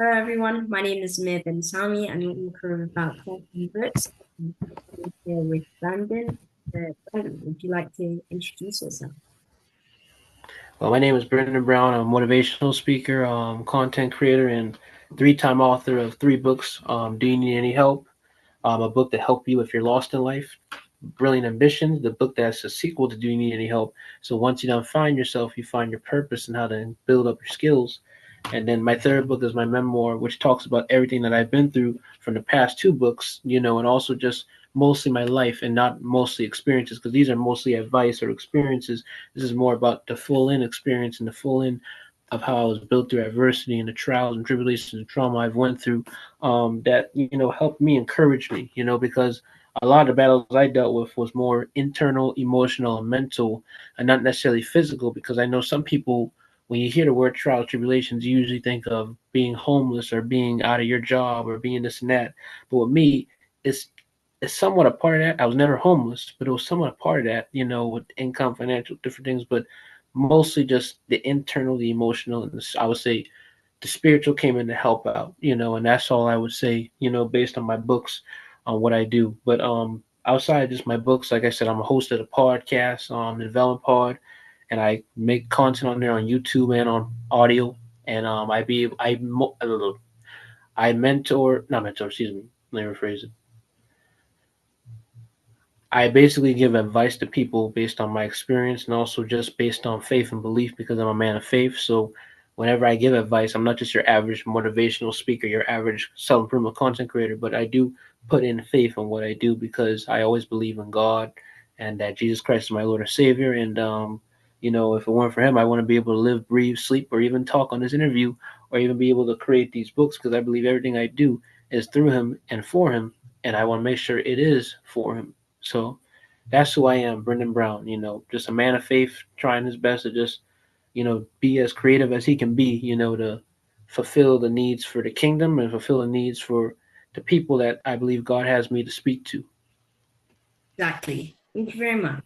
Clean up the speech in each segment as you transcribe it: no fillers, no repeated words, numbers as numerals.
Hello everyone, my name is Myth and Sami. I'm an author of about 12 books. I'm here with Brandon. Brandon, would you like to introduce yourself? Well, my name is Brendan Brown. I'm a motivational speaker, content creator, and three-time author of three books. Do you need any help? A book to help you if you're lost in life. Brilliant Ambitions, the book that's a sequel to Do You Need Any Help? So once you don't find yourself, you find your purpose and how to build up your skills. And then my third book is my memoir, which talks about everything that I've been through from the past two books, and also just mostly my life and not mostly experiences, because these are mostly advice or experiences. This is more about the full in experience and the full in of how I was built through adversity and the trials and tribulations and trauma I've went through, that helped me, encourage me, because a lot of the battles I dealt with was more internal, emotional, and mental, and not necessarily physical. Because I know some people, when you hear the word trials, tribulations, you usually think of being homeless or being out of your job or being this and that. But with me, it's it's somewhat a part of that. I was never homeless, but it was somewhat a part of that, with income, financial, different things, but mostly just the internal, the emotional, and I would say the spiritual came in to help out, and that's all I would say, based on my books, on what I do. But outside of just my books, like I said, I'm a host of a podcast, the Development Pod, and I make content on there on YouTube and on audio. And I mentor, not mentor, excuse me, let me rephrase it. I basically give advice to people based on my experience and also just based on faith and belief because I'm a man of faith. So whenever I give advice, I'm not just your average motivational speaker, your average self improvement content creator, but I do put in faith in what I do because I always believe in God and that Jesus Christ is my Lord and Savior. And if it weren't for Him, I wouldn't be able to live, breathe, sleep, or even talk on this interview, or even be able to create these books because I believe everything I do is through Him and for Him, and I want to make sure it is for Him. So that's who I am, Brendan Brown. Just a man of faith, trying his best to just, be as creative as he can be. To fulfill the needs for the kingdom and fulfill the needs for the people that I believe God has me to speak to. Exactly. Thank you very much.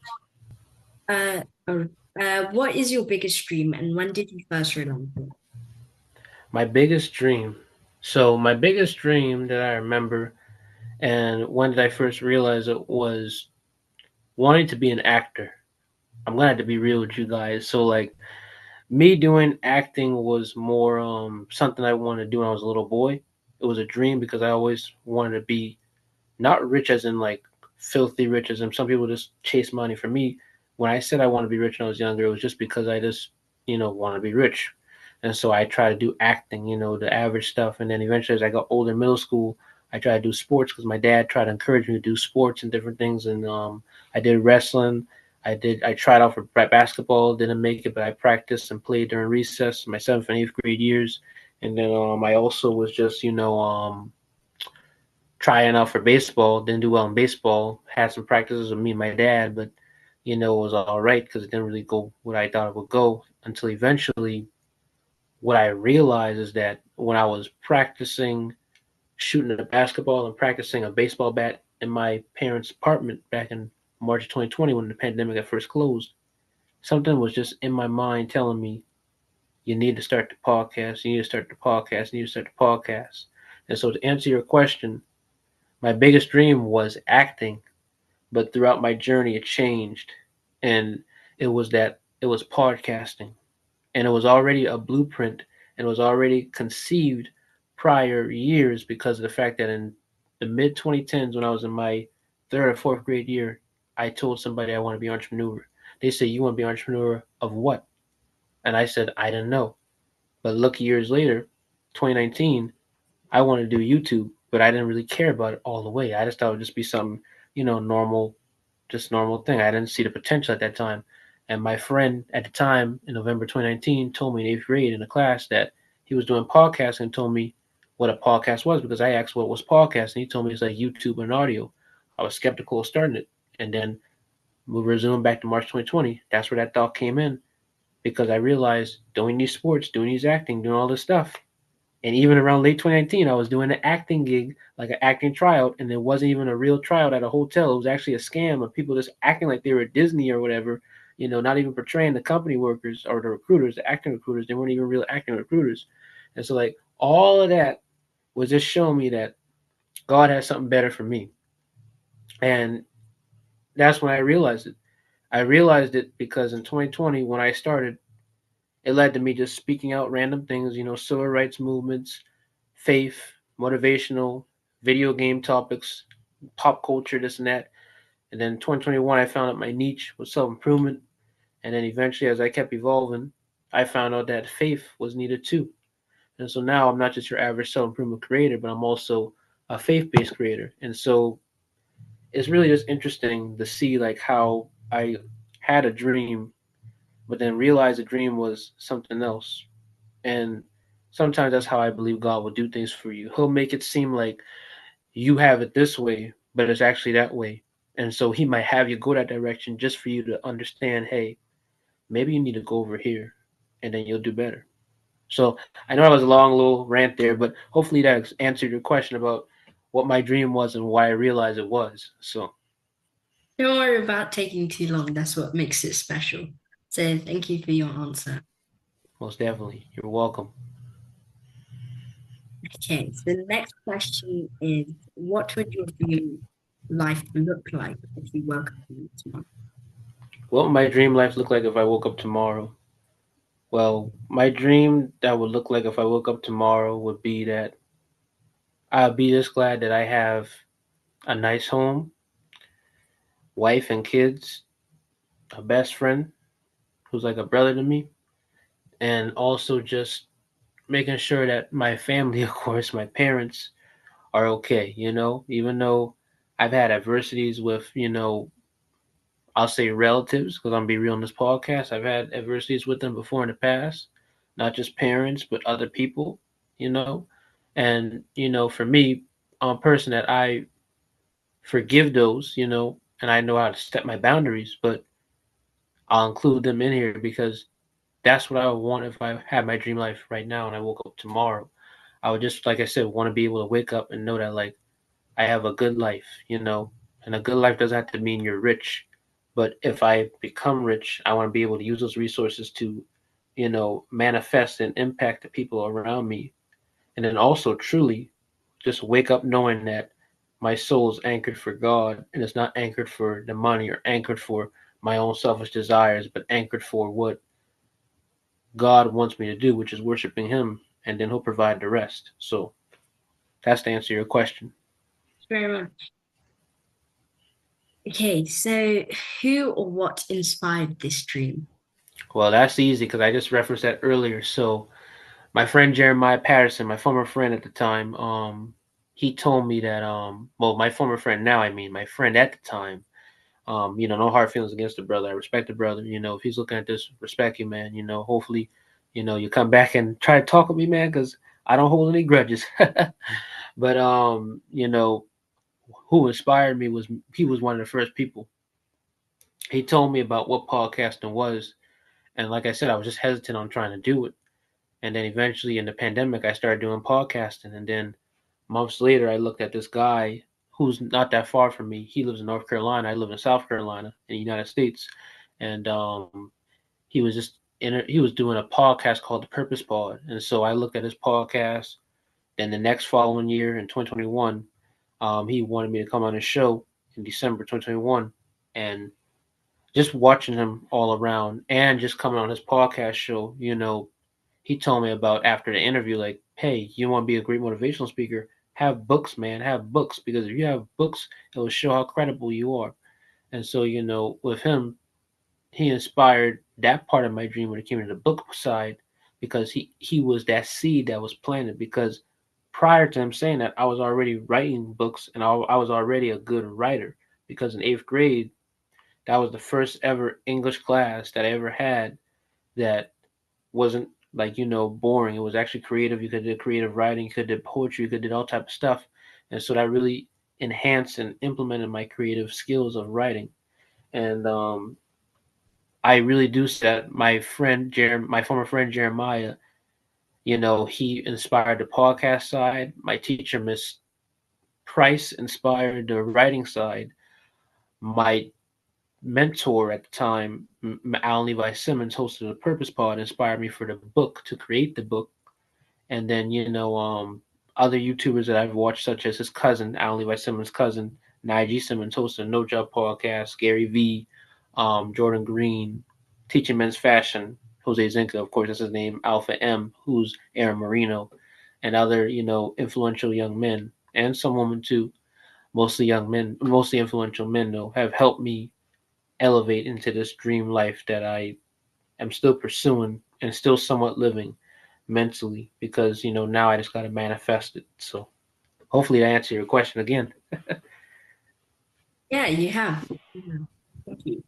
What is your biggest dream and when did you first realize it? My biggest dream. So my biggest dream that I remember, and when did I first realize it, was wanting to be an actor. I'm gonna have to be real with you guys. So like me doing acting was more something I wanted to do when I was a little boy. It was a dream because I always wanted to be not rich as in like filthy rich as in some people just chase money. For me, when I said I want to be rich when I was younger, it was just because I just want to be rich, and so I tried to do acting, the average stuff, and then eventually as I got older, in middle school, I tried to do sports because my dad tried to encourage me to do sports and different things, and I did wrestling. I tried out for basketball, didn't make it, but I practiced and played during recess, my seventh and eighth grade years, and then I also was just trying out for baseball. Didn't do well in baseball. Had some practices with me and my dad, but it was all right because it didn't really go what I thought it would go until eventually. What I realized is that when I was practicing shooting a basketball and practicing a baseball bat in my parents' apartment back in March of 2020 when the pandemic had first closed, something was just in my mind telling me, you need to start the podcast, you need to start the podcast, you need to start the podcast. And so to answer your question, my biggest dream was acting, but throughout my journey it changed, and it was podcasting, and it was already a blueprint, and it was already conceived prior years because of the fact that in the mid 2010s when I was in my third or fourth grade year, I told somebody I want to be an entrepreneur. They said, you want to be an entrepreneur of what? And I said, I didn't know. But look, years later, 2019, I wanted to do YouTube, but I didn't really care about it all the way. I just thought it would just be something, normal, just normal thing. I didn't see the potential at that time. And my friend at the time in November 2019 told me in eighth grade in a class that he was doing podcasts and told me what a podcast was because I asked what was podcast and he told me it's like YouTube and audio. I was skeptical of starting it. And then we resumed back to March 2020. That's where that thought came in because I realized doing these sports, doing these acting, doing all this stuff, and even around late 2019, I was doing an acting gig, like an acting tryout, and it wasn't even a real tryout at a hotel. It was actually a scam of people just acting like they were at Disney or whatever, not even portraying the company workers or the recruiters, the acting recruiters. They weren't even real acting recruiters. And so like all of that was just showing me that God has something better for me. And that's when I realized it. I realized it because in 2020, when I started, it led to me just speaking out random things, civil rights movements, faith, motivational, video game topics, pop culture, this and that. And then in 2021, I found out my niche was self improvement. And then eventually, as I kept evolving, I found out that faith was needed too. And so now I'm not just your average self improvement creator, but I'm also a faith based creator. And so it's really just interesting to see like how I had a dream, but then realized the dream was something else. And sometimes that's how I believe God will do things for you. He'll make it seem like you have it this way, but it's actually that way. And so he might have you go that direction just for you to understand, hey, maybe you need to go over here and then you'll do better. So I know that was a long little rant there, but hopefully that answered your question about what my dream was and why I realized it was. So Don't worry about taking too long. That's what makes it special. So thank you for your answer. most definitely, you're welcome. Okay, so the next question is, what would your dream life look like if you woke up tomorrow? What would my dream life look like if I woke up tomorrow? Well, my dream that would look like if I woke up tomorrow would be that I'd be just glad that I have a nice home, wife and kids, a best friend who's like a brother to me, and also just making sure that my family, of course, my parents are okay, even though I've had adversities with, I'll say relatives, because I'm gonna be real on this podcast. I've had adversities with them before in the past, not just parents, but other people, you know. And, for me, I'm a person that I forgive those, and I know how to set my boundaries, but I'll include them in here because that's what I would want if I had my dream life right now and I woke up tomorrow. I would just, like I said, want to be able to wake up and know that, like, I have a good life, and a good life doesn't have to mean you're rich. But if I become rich, I want to be able to use those resources to, manifest and impact the people around me. And then also truly just wake up knowing that my soul is anchored for God and it's not anchored for the money or anchored for my own selfish desires, but anchored for what God wants me to do, which is worshiping Him, and then He'll provide the rest. So that's to answer your question. Very much. Okay, so who or what inspired this dream? Well, that's easy because I just referenced that earlier. So my friend Jeremiah Patterson, my former friend at the time, he told me that well, my former friend now, I mean, my friend at the time, no hard feelings against the brother. I respect the brother. If he's looking at this, respect you, man. Hopefully, you come back and try to talk with me, man, because I don't hold any grudges. But who inspired me was he was one of the first people. He told me about what podcasting was, and like I said, I was just hesitant on trying to do it. And then eventually in the pandemic, I started doing podcasting. And then months later, I looked at this guy who's not that far from me. He lives in North Carolina. I live in South Carolina in the United States. And he was he was doing a podcast called The Purpose Pod. And so I looked at his podcast. Then the next following year in 2021, he wanted me to come on his show in December 2021. And just watching him all around and just coming on his podcast show, he told me about after the interview, like, hey, you want to be a great motivational speaker? Have books, man. Have books because if you have books, it will show how credible you are. And so, with him, he inspired that part of my dream when it came to the book side because he was that seed that was planted. Because prior to him saying that, I was already writing books and I was already a good writer because in eighth grade, that was the first ever English class that I ever had that wasn't like boring. It was actually creative. You could do creative writing, you could do poetry, you could do all type of stuff, and so that really enhanced and implemented my creative skills of writing. And I really do see that my former friend Jeremiah, he inspired the podcast side. My teacher, Miss Price, inspired the writing side. My mentor at the time, Alan Levi Simmons, hosted a Purpose Pod, inspired me for the book to create the book. and then other YouTubers that I've watched, such as his cousin, Alan Levi Simmons' cousin, Nige Simmons, hosts a No Job podcast, Gary V, Jordan Green, Teaching Men's Fashion, Jose Zinka, of course, that's his name, Alpha M, who's Aaron Marino, and other, influential young men, and some women too, mostly young men, mostly influential men, though, have helped me elevate into this dream life that I am still pursuing and still somewhat living mentally because now I just got to manifest it. So hopefully I answer your question again. Yeah, you have. Yeah. Thank you.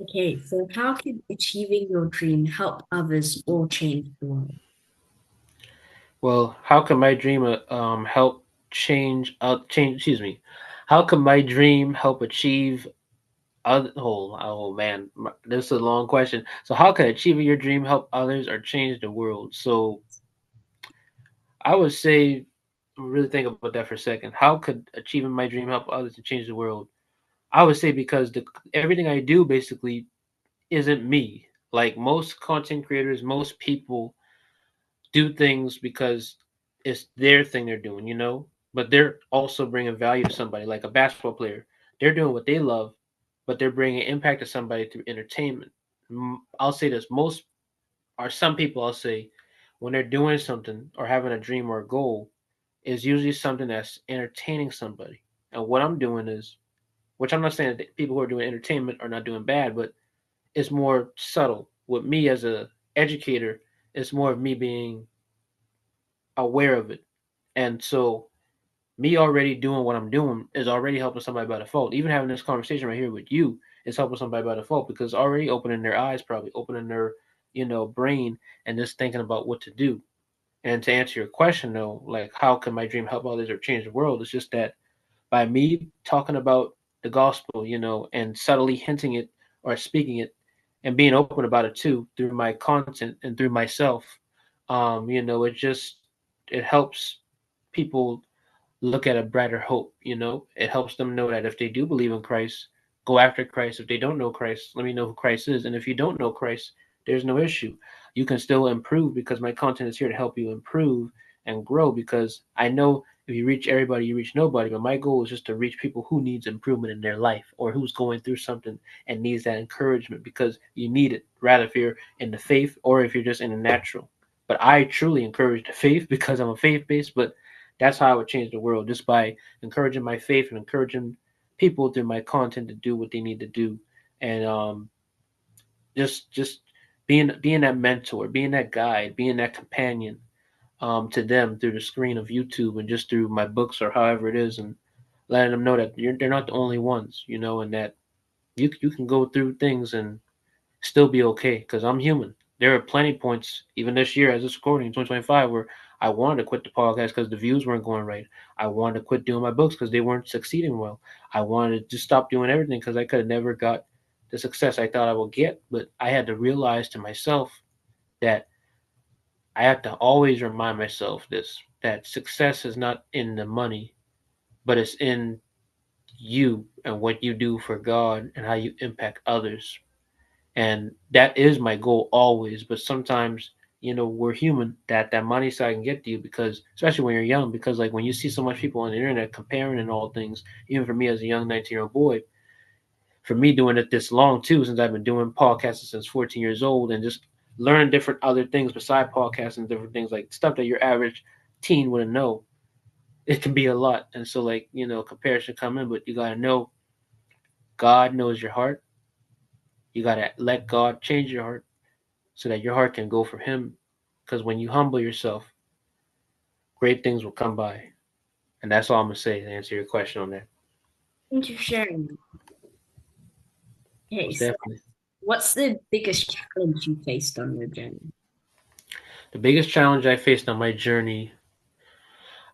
Okay, so how could achieving your dream help others or change the world? Well, how can my dream help change? Excuse me. How can my dream help achieve? Oh man, this is a long question. So how can achieving your dream help others or change the world? So I would say, really think about that for a second. How could achieving my dream help others to change the world? I would say because everything I do basically isn't me. Like most content creators, most people do things because it's their thing they're doing, but they're also bringing value to somebody, like a basketball player. They're doing what they love, but they're bringing impact to somebody through entertainment. I'll say this: most or some people, I'll say, when they're doing something or having a dream or a goal, is usually something that's entertaining somebody. And what I'm doing is, which I'm not saying that people who are doing entertainment are not doing bad, but it's more subtle. With me as a educator, it's more of me being aware of it. And so me already doing what I'm doing is already helping somebody by default. Even having this conversation right here with you is helping somebody by default because it's already opening their eyes, probably opening their, brain and just thinking about what to do. And to answer your question though, like how can my dream help others or change the world? It's just that by me talking about the gospel, and subtly hinting it or speaking it and being open about it too through my content and through myself, it helps people look at a brighter hope. It helps them know that if they do believe in Christ, go after Christ. If they don't know Christ, let me know who Christ is. And if you don't know Christ, there's no issue. You can still improve because my content is here to help you improve and grow because I know if you reach everybody, you reach nobody. But my goal is just to reach people who needs improvement in their life or who's going through something and needs that encouragement because you need it, rather if you're in the faith or if you're just in the natural. But I truly encourage the faith because I'm a faith based, but that's how I would change the world, just by encouraging my faith and encouraging people through my content to do what they need to do, and just being that mentor, being that guide, being that companion to them through the screen of YouTube and just through my books or however it is, and letting them know that they're not the only ones, and that you can go through things and still be okay because I'm human. There are plenty of points, even this year as it's recording in 2025, where I wanted to quit the podcast because the views weren't going right. I wanted to quit doing my books because they weren't succeeding well. I wanted to just stop doing everything because I could have never got the success I thought I would get. But I had to realize to myself that I have to always remind myself this that success is not in the money, but it's in you and what you do for God and how you impact others, and that is my goal always. But sometimes we're human, that money side can get to you because especially when you're young, because like when you see so much people on the internet comparing and all things, even for me as a young 19-year-old boy, for me doing it this long too, since I've been doing podcasting since 14 years old and just learning different other things beside podcasting, different things like stuff that your average teen wouldn't know, it can be a lot. And so like comparison come in, but you got to know God knows your heart. You got to let God change your heart so that your heart can go for Him. Because when you humble yourself, great things will come by. And that's all I'm going to say to answer your question on that. Thank you for sharing. Okay, Most so definitely. what's the biggest challenge you faced on your journey? The biggest challenge I faced on my journey,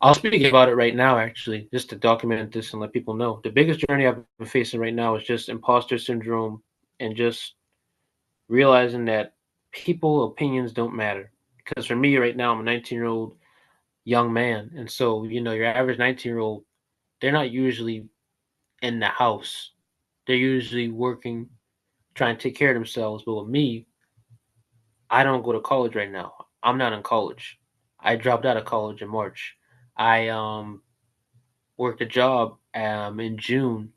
I'll speak about it right now, actually, just to document this and let people know. The biggest journey I've been facing right now is just imposter syndrome and just realizing that people opinions don't matter. Because for me right now, I'm a 19-year-old young man. And so, your average 19-year-old, they're not usually in the house. They're usually working, trying to take care of themselves. But with me, I don't go to college right now. I'm not in college. I dropped out of college in March. I worked a job in June.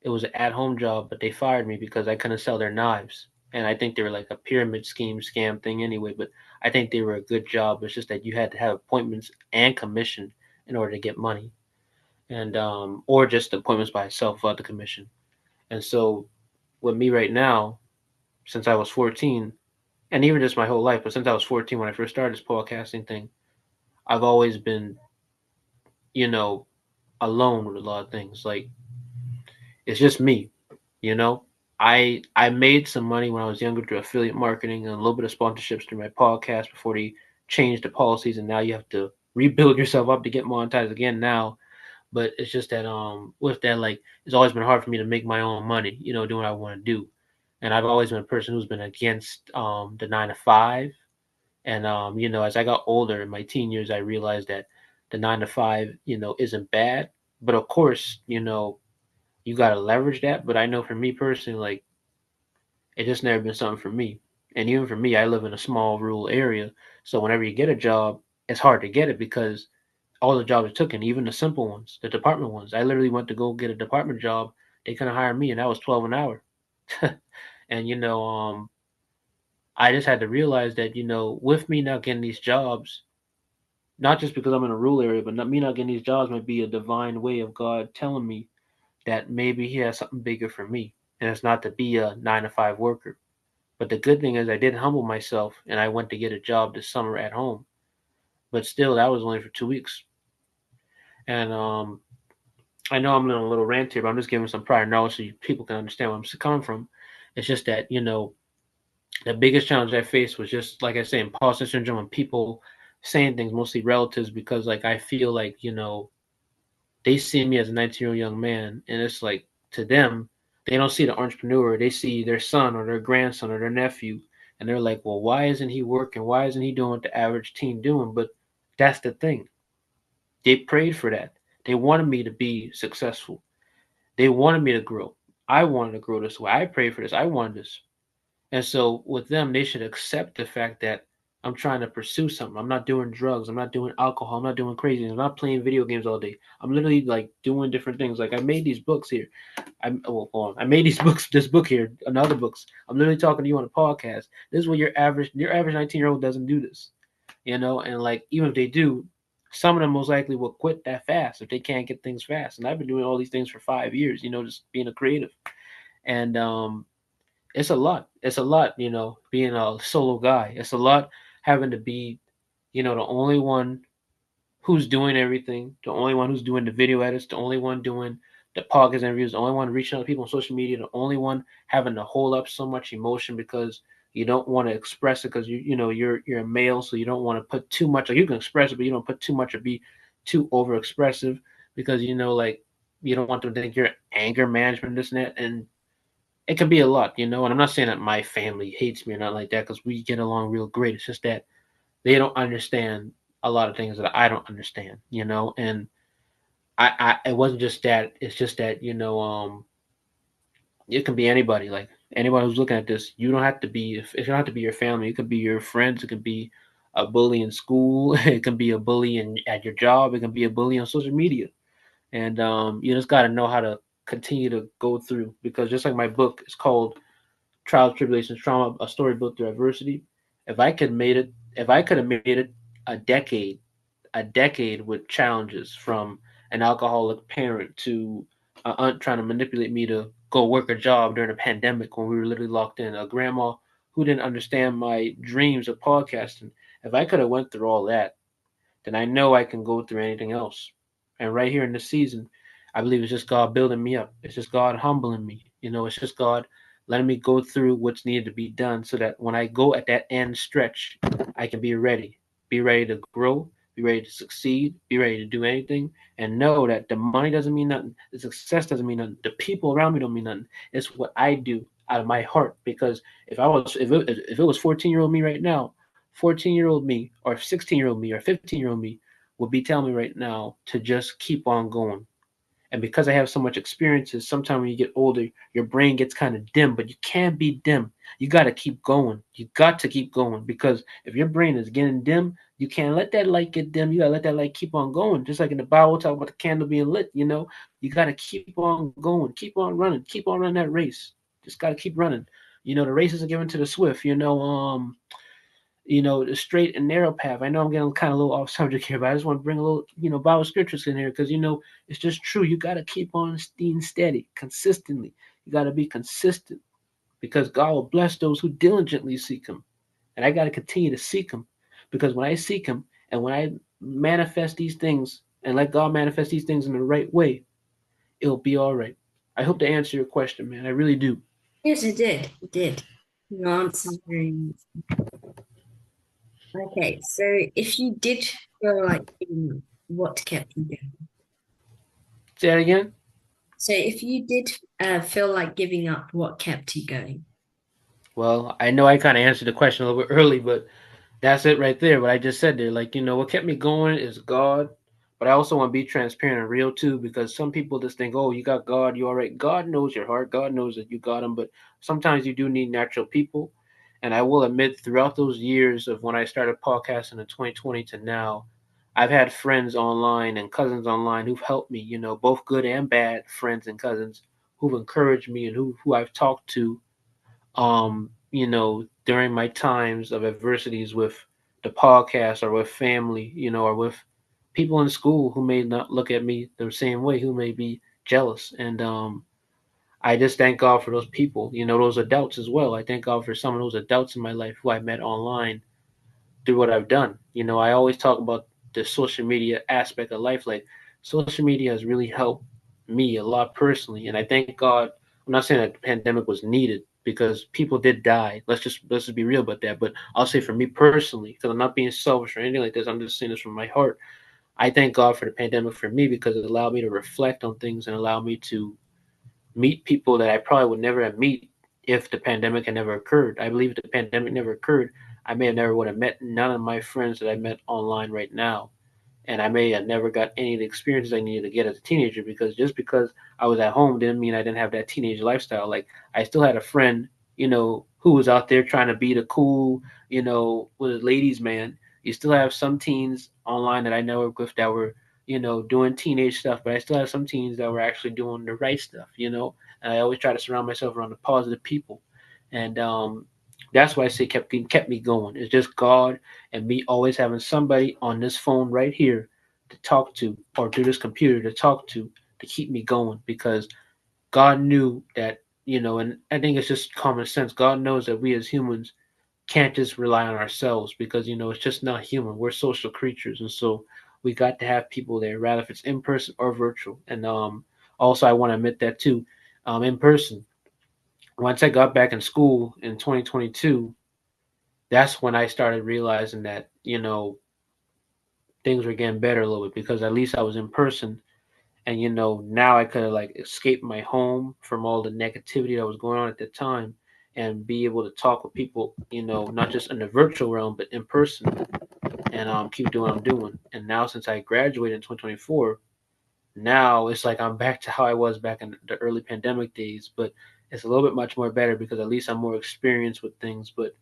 It was an at-home job, but they fired me because I couldn't sell their knives. And I think they were like a pyramid scheme scam thing anyway. But I think they were a good job. It's just that you had to have appointments and commission in order to get money, and or just appointments by itself without the commission. And so with me right now, since I was 14, and even just my whole life, but since I was 14 when I first started this podcasting thing, I've always been, you know, alone with a lot of things. Like it's just me, you know. I made some money when I was younger through affiliate marketing and a little bit of sponsorships through my podcast before they changed the policies, and now you have to rebuild yourself up to get monetized again now. But it's just that with that, like, it's always been hard for me to make my own money, doing what I want to do. And I've always been a person who's been against the 9 to 5. And as I got older in my teen years, I realized that the 9 to 5, isn't bad. But of course, you gotta leverage that. But I know for me personally, like, it just never been something for me. And even for me, I live in a small rural area, so whenever you get a job, it's hard to get it because all the jobs are taken, even the simple ones, the department ones. I literally went to go get a department job. They couldn't hire me, and that was 12 an hour. And I just had to realize that with me not getting these jobs, not just because I'm in a rural area, but me not getting these jobs might be a divine way of God telling me that maybe He has something bigger for me, and it's not to be a 9 to 5 worker. But the good thing is, I did humble myself, and I went to get a job this summer at home. But still, that was only for 2 weeks. And I know I'm in a little rant here, but I'm just giving some prior knowledge so people can understand where I'm coming from. It's just that the biggest challenge I faced was just like I say, imposter syndrome and people saying things, mostly relatives, because like I feel like they see me as a 19-year-old young man, and it's like to them they don't see the entrepreneur, they see their son or their grandson or their nephew, and they're like, well, why isn't he working? Why isn't he doing what the average teen doing? But that's the thing. They prayed for that. They wanted me to be successful. They wanted me to grow. I wanted to grow this way. I prayed for this. I wanted this. And so with them, they should accept the fact that I'm trying to pursue something. I'm not doing drugs. I'm not doing alcohol. I'm not doing crazy. I'm not playing video games all day. I'm literally like doing different things. Like I made these books here. I made these books, this book here, and other books. I'm literally talking to you on a podcast. This is what your average 19-year-old doesn't do this, and like even if they do, some of them most likely will quit that fast if they can't get things fast. And I've been doing all these things for 5 years, just being a creative. And it's a lot. It's a lot, being a solo guy. It's a lot having to be, the only one who's doing everything, the only one who's doing the video edits, the only one doing the podcast interviews, the only one reaching out to people on social media, the only one having to hold up so much emotion because you don't want to express it because you're a male, so you don't want to put too much. Like you can express it, but you don't put too much or be too over expressive because like you don't want them to think you're anger management, this and that, and it can be a lot, And I'm not saying that my family hates me or not like that because we get along real great. It's just that they don't understand a lot of things that I don't understand, And it wasn't just that. It's just that it can be anybody. Like anybody who's looking at this, you don't have to be. If it don't have to be your family, it could be your friends. It could be a bully in school. It can be a bully at your job. It can be a bully on social media. And you just got to know how to continue to go through because just like my book is called Trials, Tribulations, Trauma, a story built through adversity. If I could have made it a decade, a decade with challenges from an alcoholic parent to an aunt trying to manipulate me to go work a job during a pandemic when we were literally locked in, a grandma who didn't understand my dreams of podcasting. If I could have went through all that, then I know I can go through anything else. And right here in this season, I believe it's just God building me up. It's just God humbling me. It's just God letting me go through what's needed to be done so that when I go at that end stretch, I can be ready to grow, be ready to succeed, be ready to do anything, and know that the money doesn't mean nothing, the success doesn't mean nothing, the people around me don't mean nothing. It's what I do out of my heart. Because if it was 14-year-old me right now, 14-year-old me, or 16-year-old me, or 15-year-old me would be telling me right now to just keep on going. And because I have so much experiences, sometimes when you get older, your brain gets kind of dim, but you can't be dim. You got to keep going. You got to keep going because if your brain is getting dim, you can't let that light get dim. You got to let that light keep on going. Just like in the Bible, talk about the candle being lit. You got to keep on going, keep on running that race. Just got to keep running. The race isn't given to the swift. The straight and narrow path. I know I'm getting kind of a little off subject here, but I just want to bring a little, Bible scriptures in here because it's just true. You got to keep on being steady, consistently. You got to be consistent because God will bless those who diligently seek Him, and I got to continue to seek Him because when I seek Him and when I manifest these things and let God manifest these things in the right way, it'll be all right. I hope to answer your question, man. I really do. Yes, it did. It did. Your answer is very nice. Okay, so if you did feel like giving up, what kept you going? Say that again. So if you did feel like giving up, what kept you going? Well, I know I kind of answered the question a little bit early, but that's it right there. What I just said there, like what kept me going is God, but I also want to be transparent and real too, because some people just think, oh, you got God, you all right. God knows your heart. God knows that you got Him, but sometimes you do need natural people. And I will admit, throughout those years of when I started podcasting in 2020 to now, I've had friends online and cousins online who've helped me. Both good and bad friends and cousins who've encouraged me and who I've talked to during my times of adversities with the podcast or with family, or with people in school who may not look at me the same way, who may be jealous. And I just thank God for those people, those adults as well. I thank God for some of those adults in my life who I met online through what I've done. I always talk about the social media aspect of life. Like social media has really helped me a lot personally, and I thank God. I'm not saying that the pandemic was needed because people did die. Let's just be real about that. But I'll say for me personally, because I'm not being selfish or anything like this. I'm just saying this from my heart. I thank God for the pandemic for me because it allowed me to reflect on things and allow me to meet people that I probably would never have meet if the pandemic had never occurred. I believe if the pandemic never occurred, I may have never would have met none of my friends that I met online right now. And I may have never got any of the experiences I needed to get as a teenager because just because I was at home didn't mean I didn't have that teenage lifestyle. Like I still had a friend, who was out there trying to be the cool, with a ladies man. You still have some teens online that I network with that were, doing teenage stuff, but I still have some teens that were actually doing the right stuff. And I always try to surround myself around the positive people. And that's why I say kept me going. It's just God and me always having somebody on this phone right here to talk to or through this computer to talk to keep me going because God knew that, and I think it's just common sense. God knows that we as humans can't just rely on ourselves because, it's just not human. We're social creatures. And so we got to have people there, rather if it's in person or virtual. And also, I want to admit that too, in person. Once I got back in school in 2022, that's when I started realizing that, things were getting better a little bit because at least I was in person and now I could have like escaped my home from all the negativity that was going on at the time and be able to talk with people, not just in the virtual realm but in person and keep doing what I'm doing. And now since I graduated in 2024, now it's like I'm back to how I was back in the early pandemic days, but it's a little bit much more better because at least I'm more experienced with things. But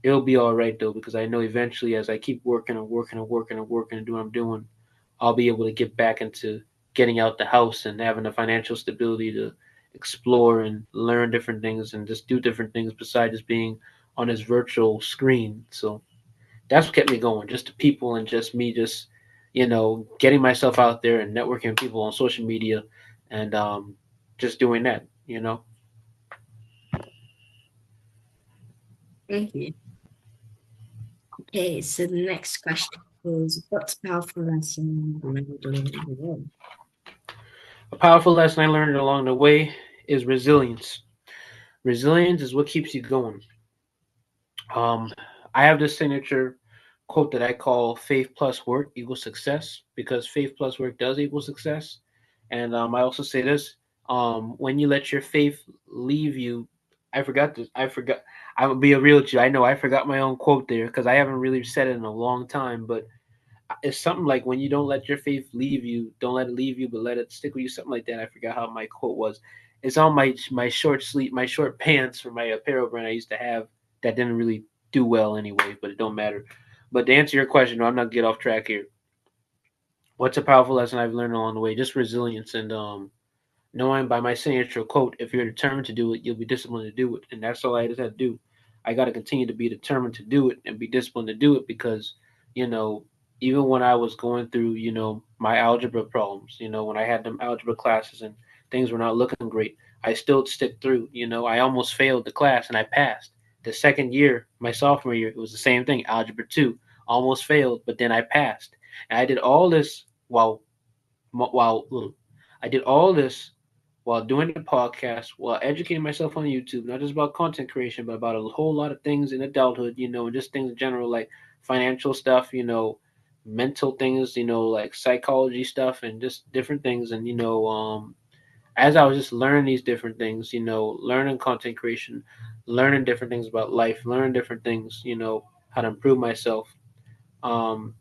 it'll be all right though because I know eventually as I keep working and working and working and working and doing what I'm doing, I'll be able to get back into getting out the house and having the financial stability to explore and learn different things and just do different things besides just being on this virtual screen. So that's what kept me going, just the people and just me just, getting myself out there and networking with people on social media and just doing that. Thank you. Okay, so the next question is, what's a powerful lesson you learned along the way? A powerful lesson I learned along the way is resilience. Resilience is what keeps you going. Um, I have this signature quote that I call faith plus work equals success because faith plus work does equal success. And I also say this when you let your faith leave you, I forgot this. I forgot. I will be a real with you. I know I forgot my own quote there because I haven't really said it in a long time. But it's something like when you don't let your faith leave you, don't let it leave you, but let it stick with you. Something like that. I forgot how my quote was. it's on my short sleeve, my short pants from my apparel brand I used to have that didn't really do well anyway, but it don't matter. But to answer your question, no, I'm not get off track here. What's a powerful lesson I've learned along the way? Just resilience and knowing by my signature quote, if you're determined to do it, you'll be disciplined to do it. And that's all I just had to do. I got to continue to be determined to do it and be disciplined to do it because, you know, even when I was going through, my algebra problems, when I had them algebra classes and things were not looking great, I still stick through. I almost failed the class and I passed. The second year, my sophomore year, it was the same thing, algebra 2, almost failed, but then I passed. And I did all this while I did all this while doing the podcast, while educating myself on YouTube, not just about content creation, but about a whole lot of things in adulthood, and just things in general, like financial stuff, mental things, like psychology stuff and just different things. And, as I was just learning these different things, learning content creation, learning different things about life, learning different things, how to improve myself. Um,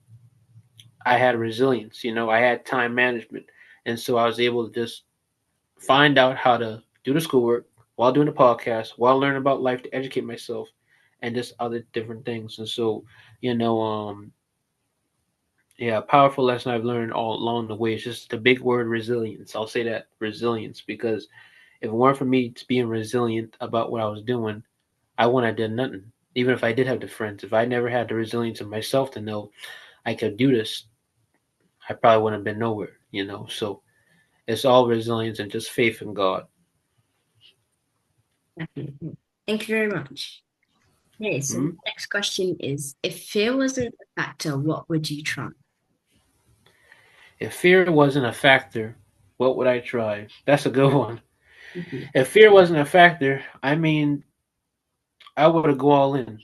I had resilience, I had time management. And so I was able to just find out how to do the schoolwork while doing the podcast, while learning about life to educate myself and just other different things. And so, you know, um, yeah, a powerful lesson I've learned all along the way is just the big word resilience. I'll say that resilience because if it weren't for me being resilient about what I was doing, I wouldn't have done nothing. Even if I did have the friends, if I never had the resilience in myself to know I could do this, I probably wouldn't have been nowhere. So it's all resilience and just faith in God. Definitely. Thank you very much. Okay, so the Mhm. next question is, if fear wasn't a factor, what would you try? If fear wasn't a factor, what would I try? That's a good one. Mhm. If fear wasn't a factor, I mean, I would have go all in.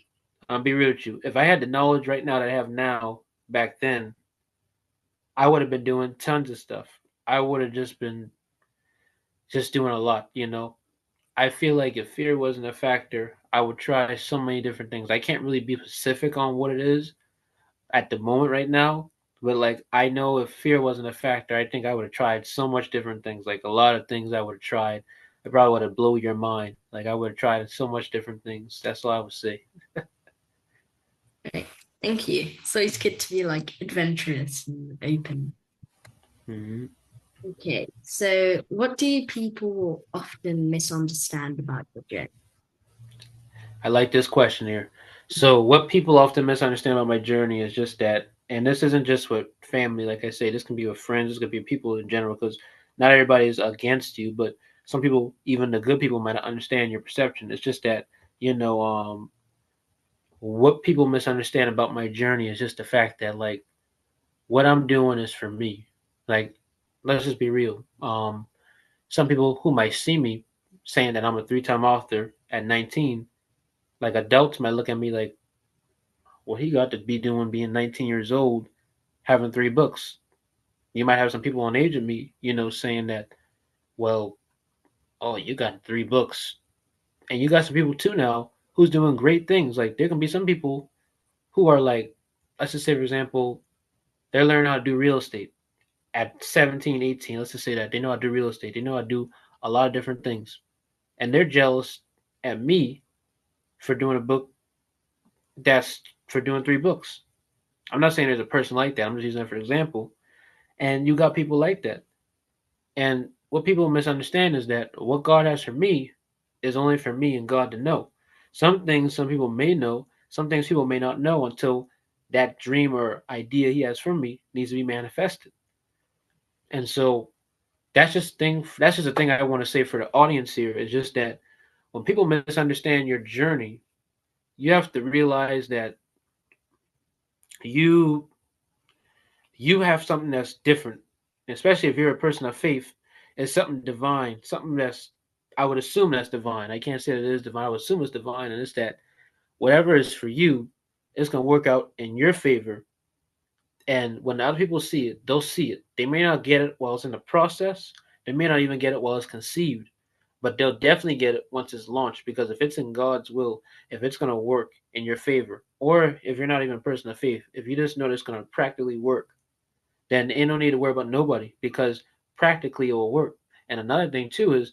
I'll be real with you. If I had the knowledge right now that I have now back then, I would have been doing tons of stuff. I would have just been just doing a lot. I feel like if fear wasn't a factor, I would try so many different things. I can't really be specific on what it is at the moment right now, but like I know if fear wasn't a factor, I think I would have tried so much different things. Like a lot of things I would have tried. I probably would have blow your mind. Like I would have tried so much different things. That's all I would say. Right. Thank you. So it's good to be like adventurous and open. hmm Okay, so what do people often misunderstand about your journey? I like this question here. So what people often misunderstand about my journey is just that, and this isn't just with family. Like I say, this can be with friends. This could be people in general, because not everybody is against you, but some people, even the good people, might not understand your perception. It's just that you know, what people misunderstand about my journey is just the fact that like what I'm doing is for me. Like, let's just be real. Some people who might see me saying that I'm a three-time author at 19, like adults might look at me like, what he got to be doing being 19 years old, having 3 books. You might have some people on age of me, saying that, well, oh, you got 3 books. And you got some people too now who's doing great things. Like, there can be some people who are like, let's just say, for example, they're learning how to do real estate at 17, 18. Let's just say that they know how to do real estate. They know how to do a lot of different things. And they're jealous at me for doing a book that's for doing 3 books. I'm not saying there's a person like that. I'm just using that for example. And you got people like that. And what people misunderstand is that what God has for me is only for me and God to know. Some things some people may know, some things people may not know until that dream or idea He has for me needs to be manifested. And so that's just a thing I want to say for the audience here is just that when people misunderstand your journey, you have to realize that you you have something that's different, especially if you're a person of faith. It's something divine, something that's I would assume that's divine. I can't say that it is divine. I would assume it's divine, and it's that whatever is for you, it's gonna work out in your favor. And when other people see it, they'll see it. They may not get it while it's in the process. They may not even get it while it's conceived, but they'll definitely get it once it's launched. Because if it's in God's will, if it's gonna work in your favor, or if you're not even a person of faith, if you just know it's gonna practically work, then ain't no need to worry about nobody because practically it will work. And another thing too is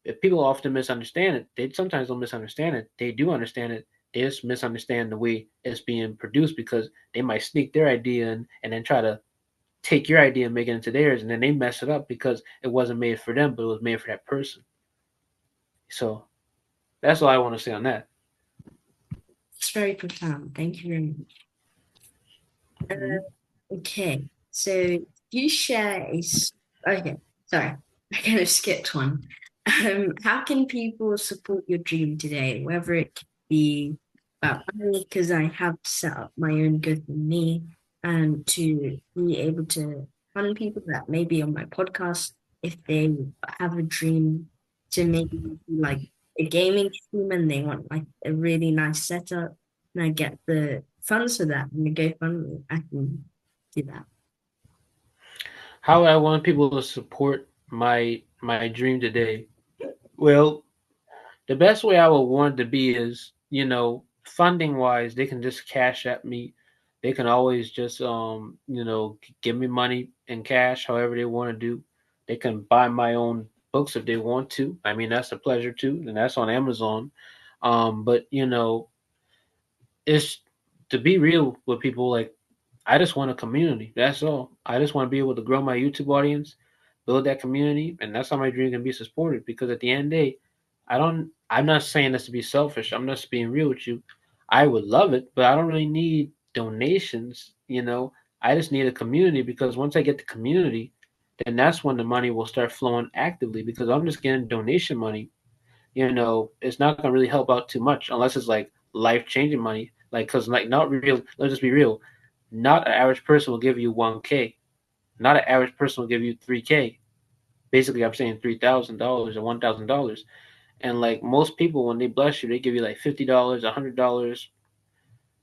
if people often misunderstand it, they sometimes don't misunderstand it. They do understand it. They just misunderstand the way it's being produced because they might sneak their idea in and then try to take your idea and make it into theirs, and then they mess it up because it wasn't made for them, but it was made for that person. So that's all I want to say on that. It's very profound. Thank you very much. Mm-hmm. Okay, so you share okay, sorry, I kind of skipped one. How can people support your dream today? Whether it could be about money, because I have set up my own GoFundMe, and to be able to fund people that may be on my podcast if they have a dream to maybe do like a gaming stream and they want like a really nice setup, and I get the funds for that and the GoFundMe, I can do that. How I want people to support my dream today. Well, the best way I would want it to be is, funding wise, they can just cash at me. They can always just give me money in cash, however they want to do. They can buy my own books if they want to. I mean, that's a pleasure too, and that's on Amazon. But it's to be real with people. Like, I just want a community. That's all. I just want to be able to grow my YouTube audience, build that community, and that's how my dream can be supported. Because at the end of the day, I'm not saying this to be selfish. I'm just being real with you. I would love it, but I don't really need donations. I just need a community because once I get the community, then that's when the money will start flowing actively. Because I'm just getting donation money, it's not gonna really help out too much unless it's like life changing money. Like, cause like not real. Let's just be real. Not an average person will give you 1K. Not an average person will give you 3K. Basically, I'm saying $3,000 or $1,000. And like most people, when they bless you, they give you like $50, $100,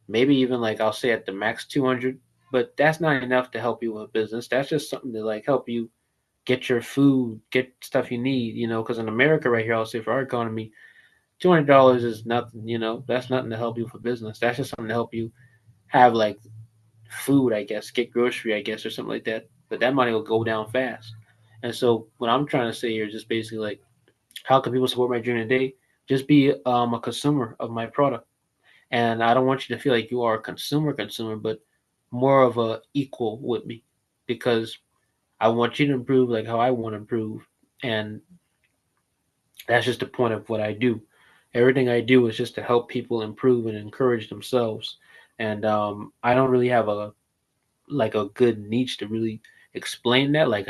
maybe even like I'll say at the max 200. But that's not enough to help you with business. That's just something to like help you get your food, get stuff you need. Because in America right here, I'll say for our economy, $200 is nothing. That's nothing to help you for business. That's just something to help you have like food, I guess, get grocery, I guess, or something like that. But that money will go down fast. And so what I'm trying to say here is just basically like, how can people support my dream today? Just be a consumer of my product, and I don't want you to feel like you are a consumer, but more of a equal with me, because I want you to improve like how I want to improve, and that's just the point of what I do. Everything I do is just to help people improve and encourage themselves. And I don't really have a good niche to really explain that. Like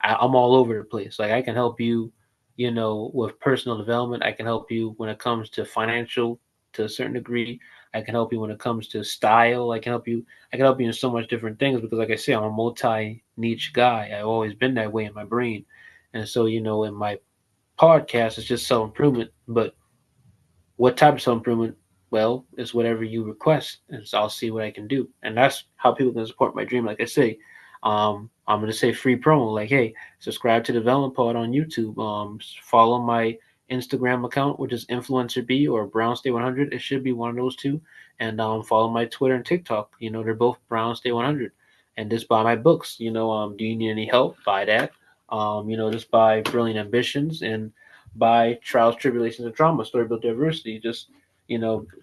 I'm all over the place. Like I can help you, with personal development. I can help you when it comes to financial to a certain degree. I can help you when it comes to style. I can help you in so much different things because like I say, I'm a multi niche guy. I've always been that way in my brain. And so, in my podcast it's just self improvement. But what type of self improvement? Well, it's whatever you request, and so I'll see what I can do. And that's how people can support my dream. Like I say, I'm gonna say free promo. Like, hey, subscribe to Development Pod on YouTube. Follow my Instagram account, which is Influencer B or Brown Stay 100. It should be one of those two. And follow my Twitter and TikTok. They're both Brown Stay 100. And just buy my books. Do you need any help? Buy that. Just buy Brilliant Ambitions and by trials, tribulations, and trauma, story built diversity. Just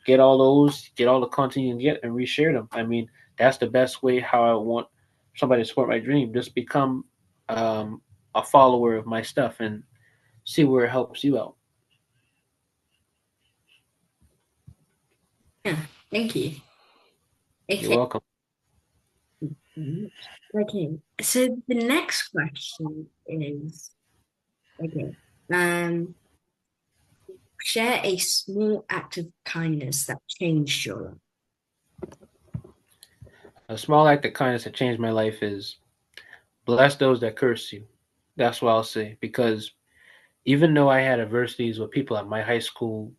get all those, get all the content you can get, and reshare them. I mean, that's the best way how I want somebody to support my dream. Just become a follower of my stuff and see where it helps you out. Yeah, thank you. You're Okay. welcome. Okay. So the next question is okay. Um, share a small act of kindness that changed your life. A small act of kindness that changed my life is bless those that curse you. That's what I'll say. Because even though I had adversities with people at my high school,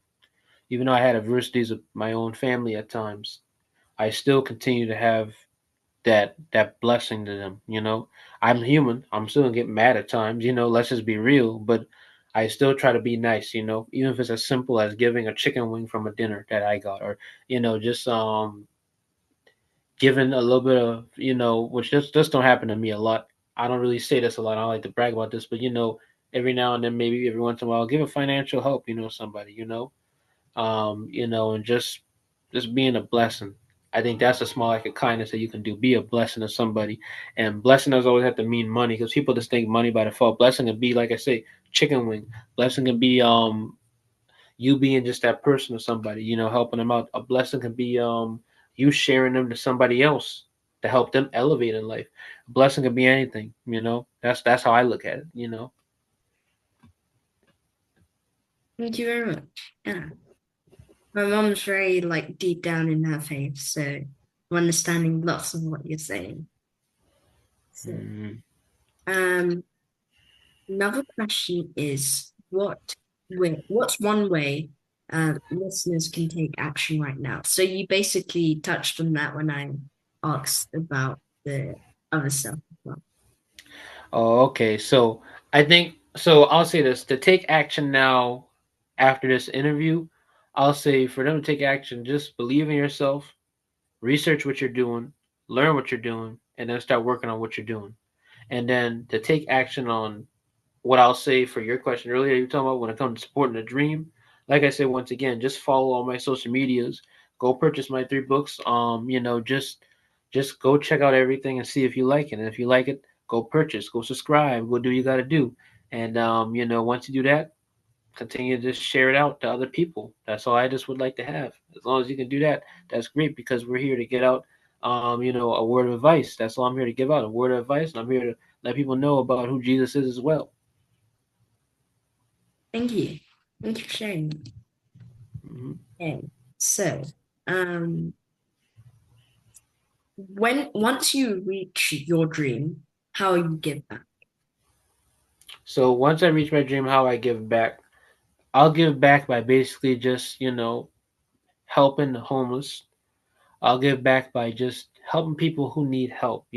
even though I had adversities with my own family at times, I still continue to have that blessing to them. I'm human. I'm still gonna get mad at times. Let's just be real. But I still try to be nice. Even if it's as simple as giving a chicken wing from a dinner that I got, or just giving a little bit of which just don't happen to me a lot. I don't really say this a lot. I don't like to brag about this, but every now and then, maybe every once in a while, give a financial help, somebody, and just being a blessing. I think that's a small act of kindness that you can do. Be a blessing to somebody, and blessing doesn't always have to mean money because people just think money by default. Blessing can be, like I say, chicken wing. Blessing can be you being just that person to somebody, helping them out. A blessing can be you sharing them to somebody else to help them elevate in life. A blessing can be anything, That's how I look at it. Thank you very much. Yeah. My mom's very like deep down in her faith, so I'm understanding lots of what you're saying. So, Mm. um, another question is what's one way listeners can take action right now? So you basically touched on that when I asked about the other stuff as well. Oh, okay. So I think so. I'll say this: to take action now, after this interview, I'll say for them to take action, just believe in yourself, research what you're doing, learn what you're doing, and then start working on what you're doing. And then to take action on what I'll say for your question earlier, you were talking about when it comes to supporting a dream. Like I said, once again, just follow all my social medias. Go purchase my 3 books. Just go check out everything and see if you like it. And if you like it, go purchase, go subscribe, go do what you got to do. And once you do that, continue to just share it out to other people. That's all I just would like to have. As long as you can do that, that's great because we're here to get out, a word of advice. That's all I'm here to give out, a word of advice, and I'm here to let people know about who Jesus is as well. Thank you. Thank you for sharing. Mhm. Okay. So, um, when once you reach your dream, how you give that? So once I reach my dream, how I give back, I'll give back by basically just, helping the homeless. I'll give back by just helping people who need help,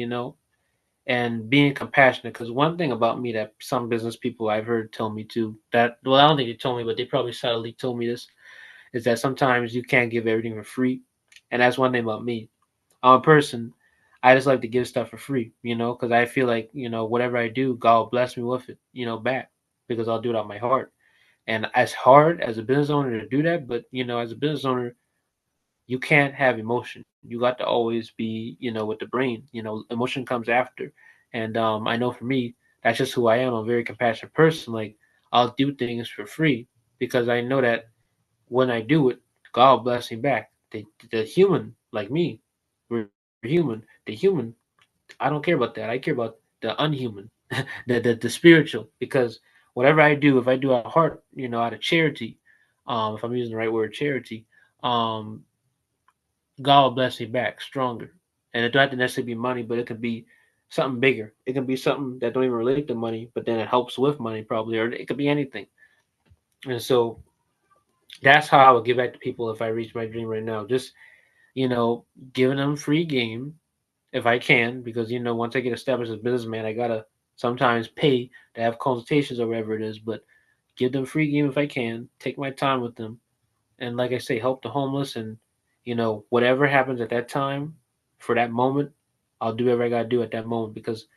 and being compassionate. Because one thing about me that some business people I've heard tell me too, that, well, I don't think they told me, but they probably subtly told me this, is that sometimes you can't give everything for free. And that's one thing about me. I'm a person, I just like to give stuff for free, because I feel like, whatever I do, God will bless me with it, back because I'll do it out of my heart. And as hard as a business owner to do that, but as a business owner, you can't have emotion. You got to always be, with the brain. Emotion comes after. And I know for me, that's just who I am. I'm a very compassionate person. Like I'll do things for free because I know that when I do it, God will bless me back. The human like me, we're human. The human, I don't care about that. I care about the unhuman, the spiritual. Because whatever I do, if I do out of heart, out of charity, if I'm using the right word, charity, um, God will bless me back stronger. And it don't have to necessarily be money, but it could be something bigger. It can be something that don't even relate to money, but then it helps with money probably, or it could be anything. And so that's how I would give back to people if I reach my dream right now. Just you know, giving them free game if I can, because once I get established as a businessman, I gotta sometimes pay to have consultations or whatever it is. But give them free game if I can. Take my time with them, and like I say, help the homeless, and whatever happens at that time, for that moment, I'll do whatever I gotta do at that moment because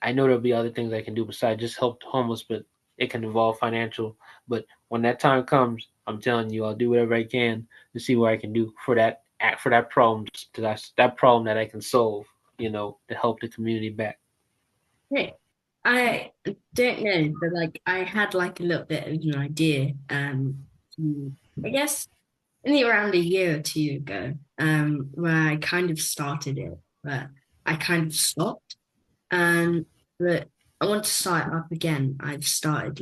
I know there'll be other things I can do besides just help the homeless, but it can involve financial. But when that time comes, I'm telling you, I'll do whatever I can to see what I can do for that problem, that problem that I can solve. To help the community back. Hey, I don't know, but like I had like a little bit of an idea. I guess maybe around a year or two ago, where I kind of started it, but I kind of stopped. Um, but I want to start up again. I started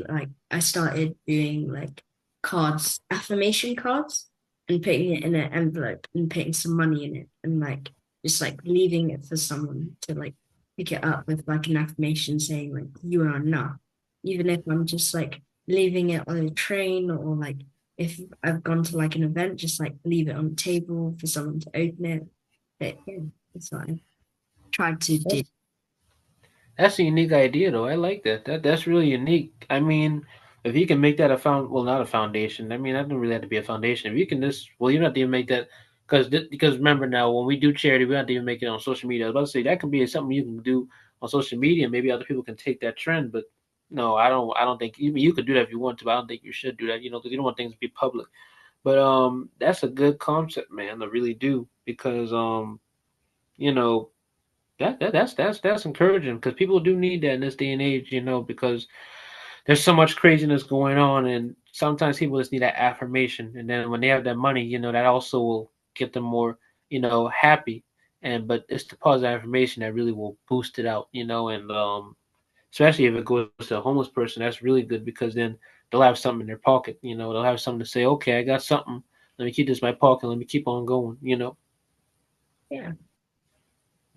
doing like cards, affirmation cards, and putting it in an envelope and putting some money in it, and like just like leaving it for someone to like pick it up with like an affirmation saying like you are enough, even if I'm just like leaving it on a train or like if I've gone to like an event, just like leave it on the table for someone to open it. But yeah, that's what I tried to do. That's that's a unique idea, though. I like that. That's really unique. I mean, if you can make that a well, not a foundation. I mean, that doesn't really have to be a foundation. If you can just, well, you don't have to even make that because remember now, when we do charity, we don't have to even make it on social media. I was about to say that can be something you can do on social media. Maybe other people can take that trend, but No, I don't think you could do that if you want to, but I don't think you should do that. Because you don't want things to be public. But that's a good concept, man. I really do because you know, that's encouraging because people do need that in this day and age. Because there's so much craziness going on, and sometimes people just need that affirmation. And then when they have that money, that also will get them more, happy. But it's the positive affirmation that really will boost it out. And especially if it goes to a homeless person, that's really good because then they'll have something in their pocket. They'll have something to say. Okay, I got something. Let me keep this in my pocket. Let me keep on going. Yeah.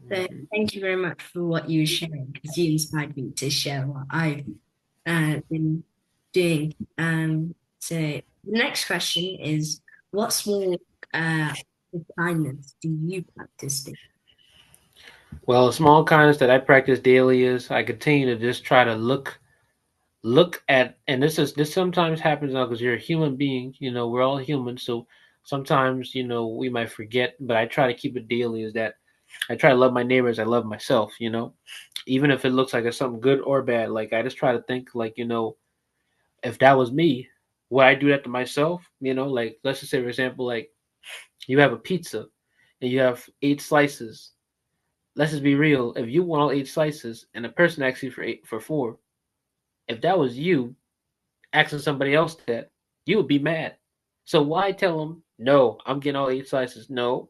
So Hmm. thank you very much for what you were sharing because you inspired me to share what I've been doing. So the next question is, what small uh, kindness do you practice daily? Well, a small kindness that I practice daily is I continue to just try to look at, and this sometimes happens now because you're a human being. We're all human, so sometimes we might forget. But I try to keep it daily. Is that I try to love my neighbor as I love myself. Even if it looks like it's something good or bad. Like I just try to think like if that was me, would I do that to myself? Like let's just say for example, like you have a pizza and you have 8 slices. Let's just be real. If you want all 8 slices and the person asks you for 4, if that was you asking somebody else that, you would be mad. So why tell them no? I'm getting all 8 slices. No,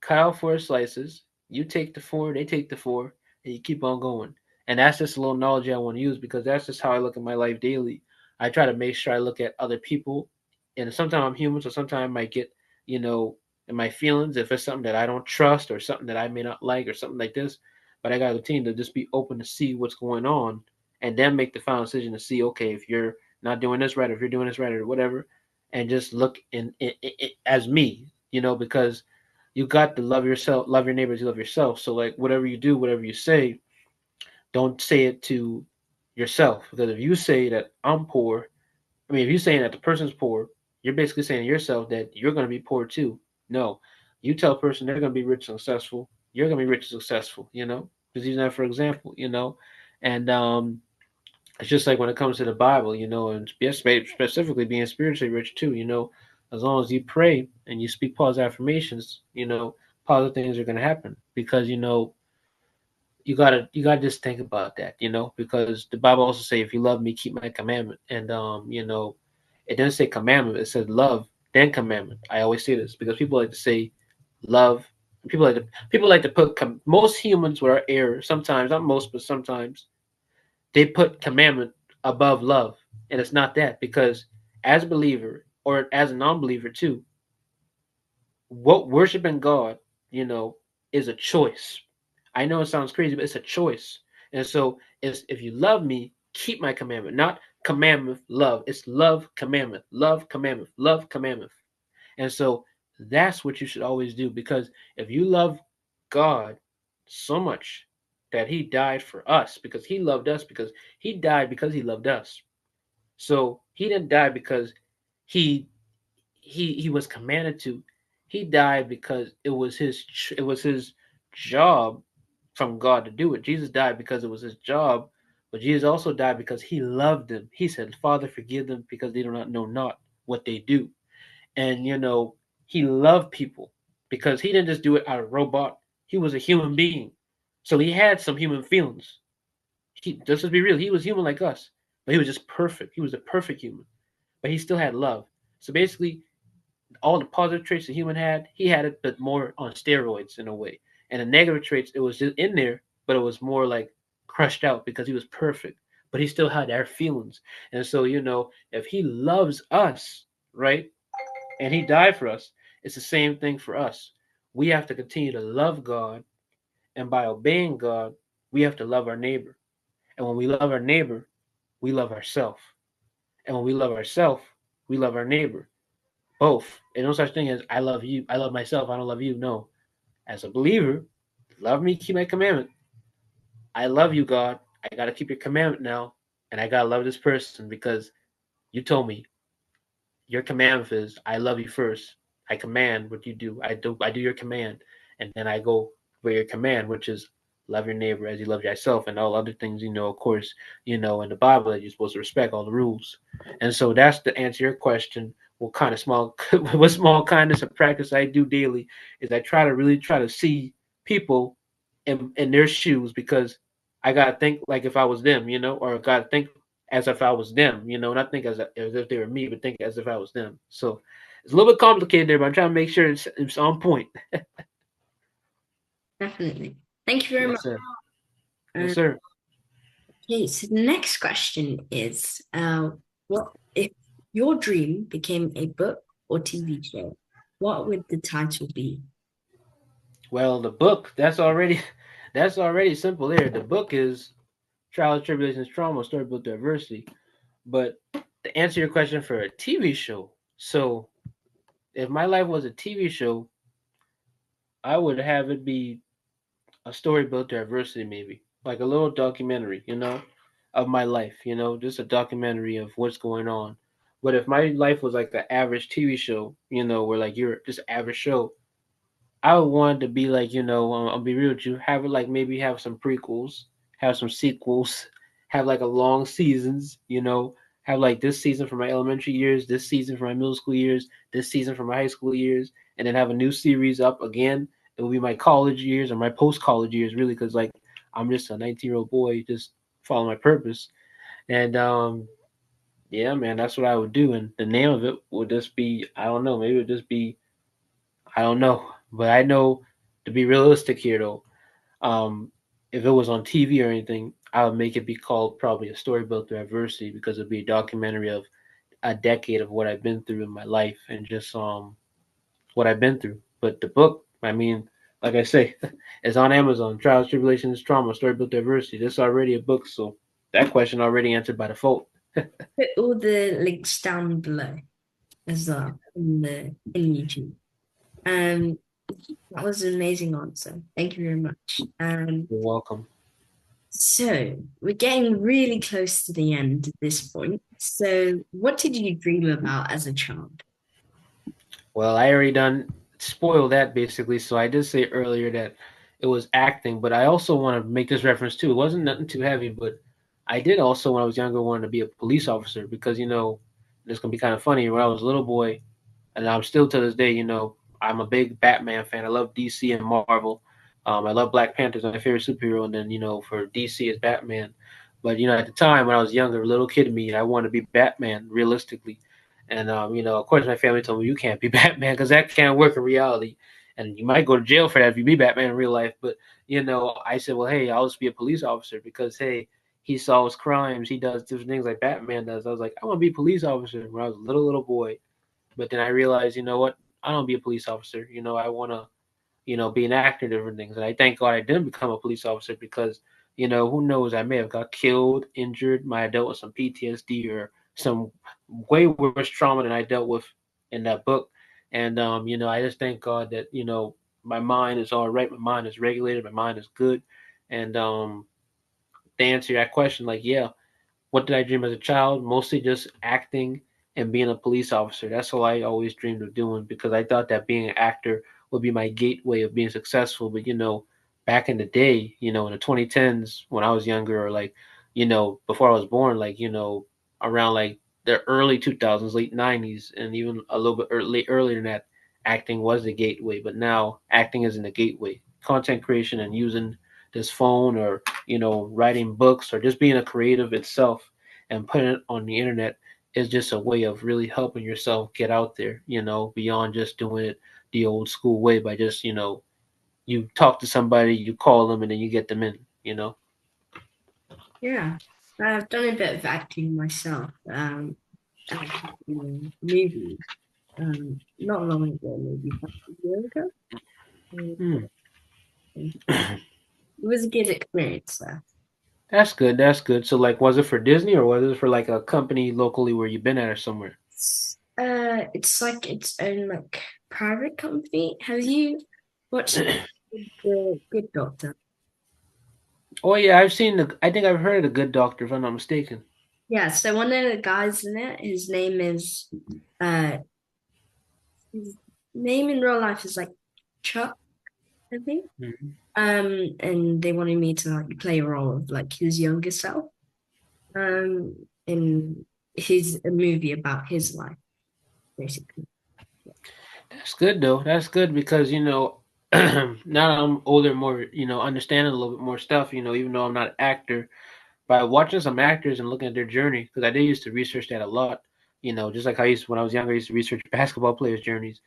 cut out 4 slices. You take the 4, they take the 4, and you keep on going. And that's just a little knowledge I want to use because that's just how I look at my life daily. I try to make sure I look at other people, and sometimes I'm human, so sometimes I might get, you know, in my feelings if it's something that I don't trust or something that I may not like or something like this. But I gotta continue to just be open to see what's going on, and then make the final decision to see, okay, if you're not doing this right, or if you're doing this right, or whatever, and just look in as me, because you got to love yourself, love your neighbors, you love yourself. So like whatever you do, whatever you say, don't say it to yourself. Because if you say that I'm poor, I mean, if you're saying that the person's poor, you're basically saying to yourself that you're going to be poor too. No, you tell a person they're going to be rich and successful, you're going to be rich and successful. Just using that for example. And it's just like when it comes to the Bible, and specifically being spiritually rich too. As long as you pray and you speak positive affirmations, positive things are going to happen because you gotta just think about that, because the Bible also say, if you love me, keep my commandment. And it doesn't say commandment; it says love, then commandment. I always say this because people like to say love. People like to put most humans with our error. Sometimes, not most, but sometimes they put commandment above love, and it's not that because as a believer or as a non-believer too, what worshiping God, you know, is a choice. I know it sounds crazy, but it's a choice. And so it's, if you love me, keep my commandment, not commandment, love. It's love, commandment, love, commandment, love, commandment. And so that's what you should always do because if you love God so much that he died for us because he loved us, because he died because he loved us. So he didn't die because he he was commanded to. He died because it was his job from God to do it. Jesus died because it was his job, but Jesus also died because he loved them. He said, "Father, forgive them because they do not know not what they do." And he loved people because he didn't just do it out of robot. He was a human being, so he had some human feelings. Just to be real, he was human like us, but he was just perfect. He was a perfect human, but he still had love. So basically, all the positive traits the human had, he had it, but more on steroids in a way. And the negative traits, it was just in there, but it was more like crushed out because he was perfect. But he still had our feelings. And so, if he loves us, right, and he died for us, it's the same thing for us. We have to continue to love God, and by obeying God, we have to love our neighbor. And when we love our neighbor, we love ourselves. And when we love ourselves, we love our neighbor. Both. And no such thing as I love you, I love myself, I don't love you. No. As a believer, love me, keep my commandment. I love you, God. I gotta keep your commandment now, and I gotta love this person because you told me your commandment is I love you first. I command what you do. I do your command, and then I go for your command, which is love your neighbor as you love yourself, and all other things, of course, in the Bible that you're supposed to respect all the rules. And so that's to answer your question. What kind of small, what small kindness of practice I do daily is I try to really try to see people in their shoes, because I gotta think like if I was them, or I gotta think as if I was them, not think as if they were me, but think as if I was them. So it's a little bit complicated there, but I'm trying to make sure it's on point. Definitely. Thank you very much. Yes, sir. Yes, Uh, sir. okay, so the next question is, what if your dream became a book or TV show? What would the title be? Well, the book that's already that's already simple there. The book is Trials, Tribulations, Trauma, Story Built through Adversity. But to answer your question for a TV show, so if my life was a TV show, I would have it be a story built through adversity, maybe like a little documentary, of my life, just a documentary of what's going on. But if my life was like an average TV show, where like you're just average show, I would want it to be like, I'll be real with you, have it like maybe have some prequels, have some sequels, have like a long seasons, have like this season for my elementary years, this season for my middle school years, this season for my high school years, and then have a new series up again. It will be my college years or my post college years, really, because like I'm just a 19-year-old boy, just following my purpose. And yeah, man, that's what I would do. And the name of it would just be, I don't know, maybe it would just be, I don't know, but I know to be realistic here though, um, if it was on TV or anything, I would make it be called probably a story built through adversity, because it'd be a documentary of a decade of what I've been through in my life and just what I've been through. But the book, I mean, like I say, it's on Amazon. Trials, Tribulations, Trauma, Story Built through Adversity. This is already a book, so that question already answered by default. Put all the links down below as well in YouTube. Um, that was an amazing answer. Thank you very much. You're welcome. So we're getting really close to the end at this point. So, what did you dream about as a child? Well, I already done spoiled that basically. So I did say earlier that it was acting, but I also want to make this reference too. It wasn't nothing too heavy, but I did also when I was younger wanted to be a police officer, because it's gonna be kind of funny. When I was a little boy, and I'm still to this day, I'm a big Batman fan. I love DC and Marvel. I love Black Panther's my favorite superhero, and then for DC is Batman. But at the time when I was younger, little kid me, I wanted to be Batman realistically. And of course, my family told me you can't be Batman because that can't work in reality, and you might go to jail for that if you be Batman in real life. But I said, well, hey, I'll just be a police officer because hey, he solves crimes, he does different things like Batman does. I was like, I want to be a police officer when I was a little boy. But then I realized, you know what? I don't want to be a police officer. I want to, be an actor, different things. And I thank God I didn't become a police officer because, who knows? I may have got killed, injured, might have dealt with some PTSD or some way worse trauma than I dealt with in that book. And, I just thank God that, my mind is all right. My mind is regulated. My mind is good. And to answer that question, like, yeah, what did I dream as a child? Mostly just acting and being a police officer. That's all I always dreamed of doing because I thought that being an actor would be my gateway of being successful. But back in the day, in the 2010s when I was younger, or like, before I was born, like, around like the early 2000s, late 90s, and even a little bit earlier than that, acting was the gateway. But now acting isn't the gateway. Content creation and using this phone or writing books or just being a creative itself and putting it on the internet is just a way of really helping yourself get out there, beyond just doing it the old school way by just, you talk to somebody, you call them, and then you get them in. Yeah, I've done a bit of acting myself. Movies. Not long ago, maybe about a year ago. Hmm. It was a good experience there. That's good. That's good. So, like, was it for Disney or was it for like a company locally where you've been at or somewhere? It's like its own like private company. Have you watched the Good Doctor? Oh yeah, I've seen the. I think I've heard of the Good Doctor, if I'm not mistaken. Yeah, so one of the guys in it, his name is uh his name in real life is like Chuck. I think. Mhm. And they wanted me to like play a role of like his younger self, in his a movie about his life, basically. That's good though. That's good because now that I'm older, more understanding a little bit more stuff. Even though I'm not an actor, by watching some actors and looking at their journey, because I did used to research that a lot. Just like I used when I was younger, I used to research basketball players' journeys.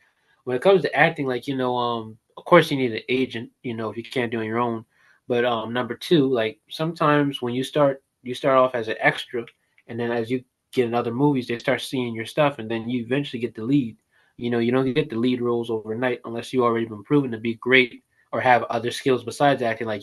When it comes to acting, like of course you need an agent. If you can't do it on your own. But number two, like sometimes when you start off as an extra, and then as you get in other movies, they start seeing your stuff, and then you eventually get the lead. You don't get the lead roles overnight unless you already been proven to be great or have other skills besides acting, like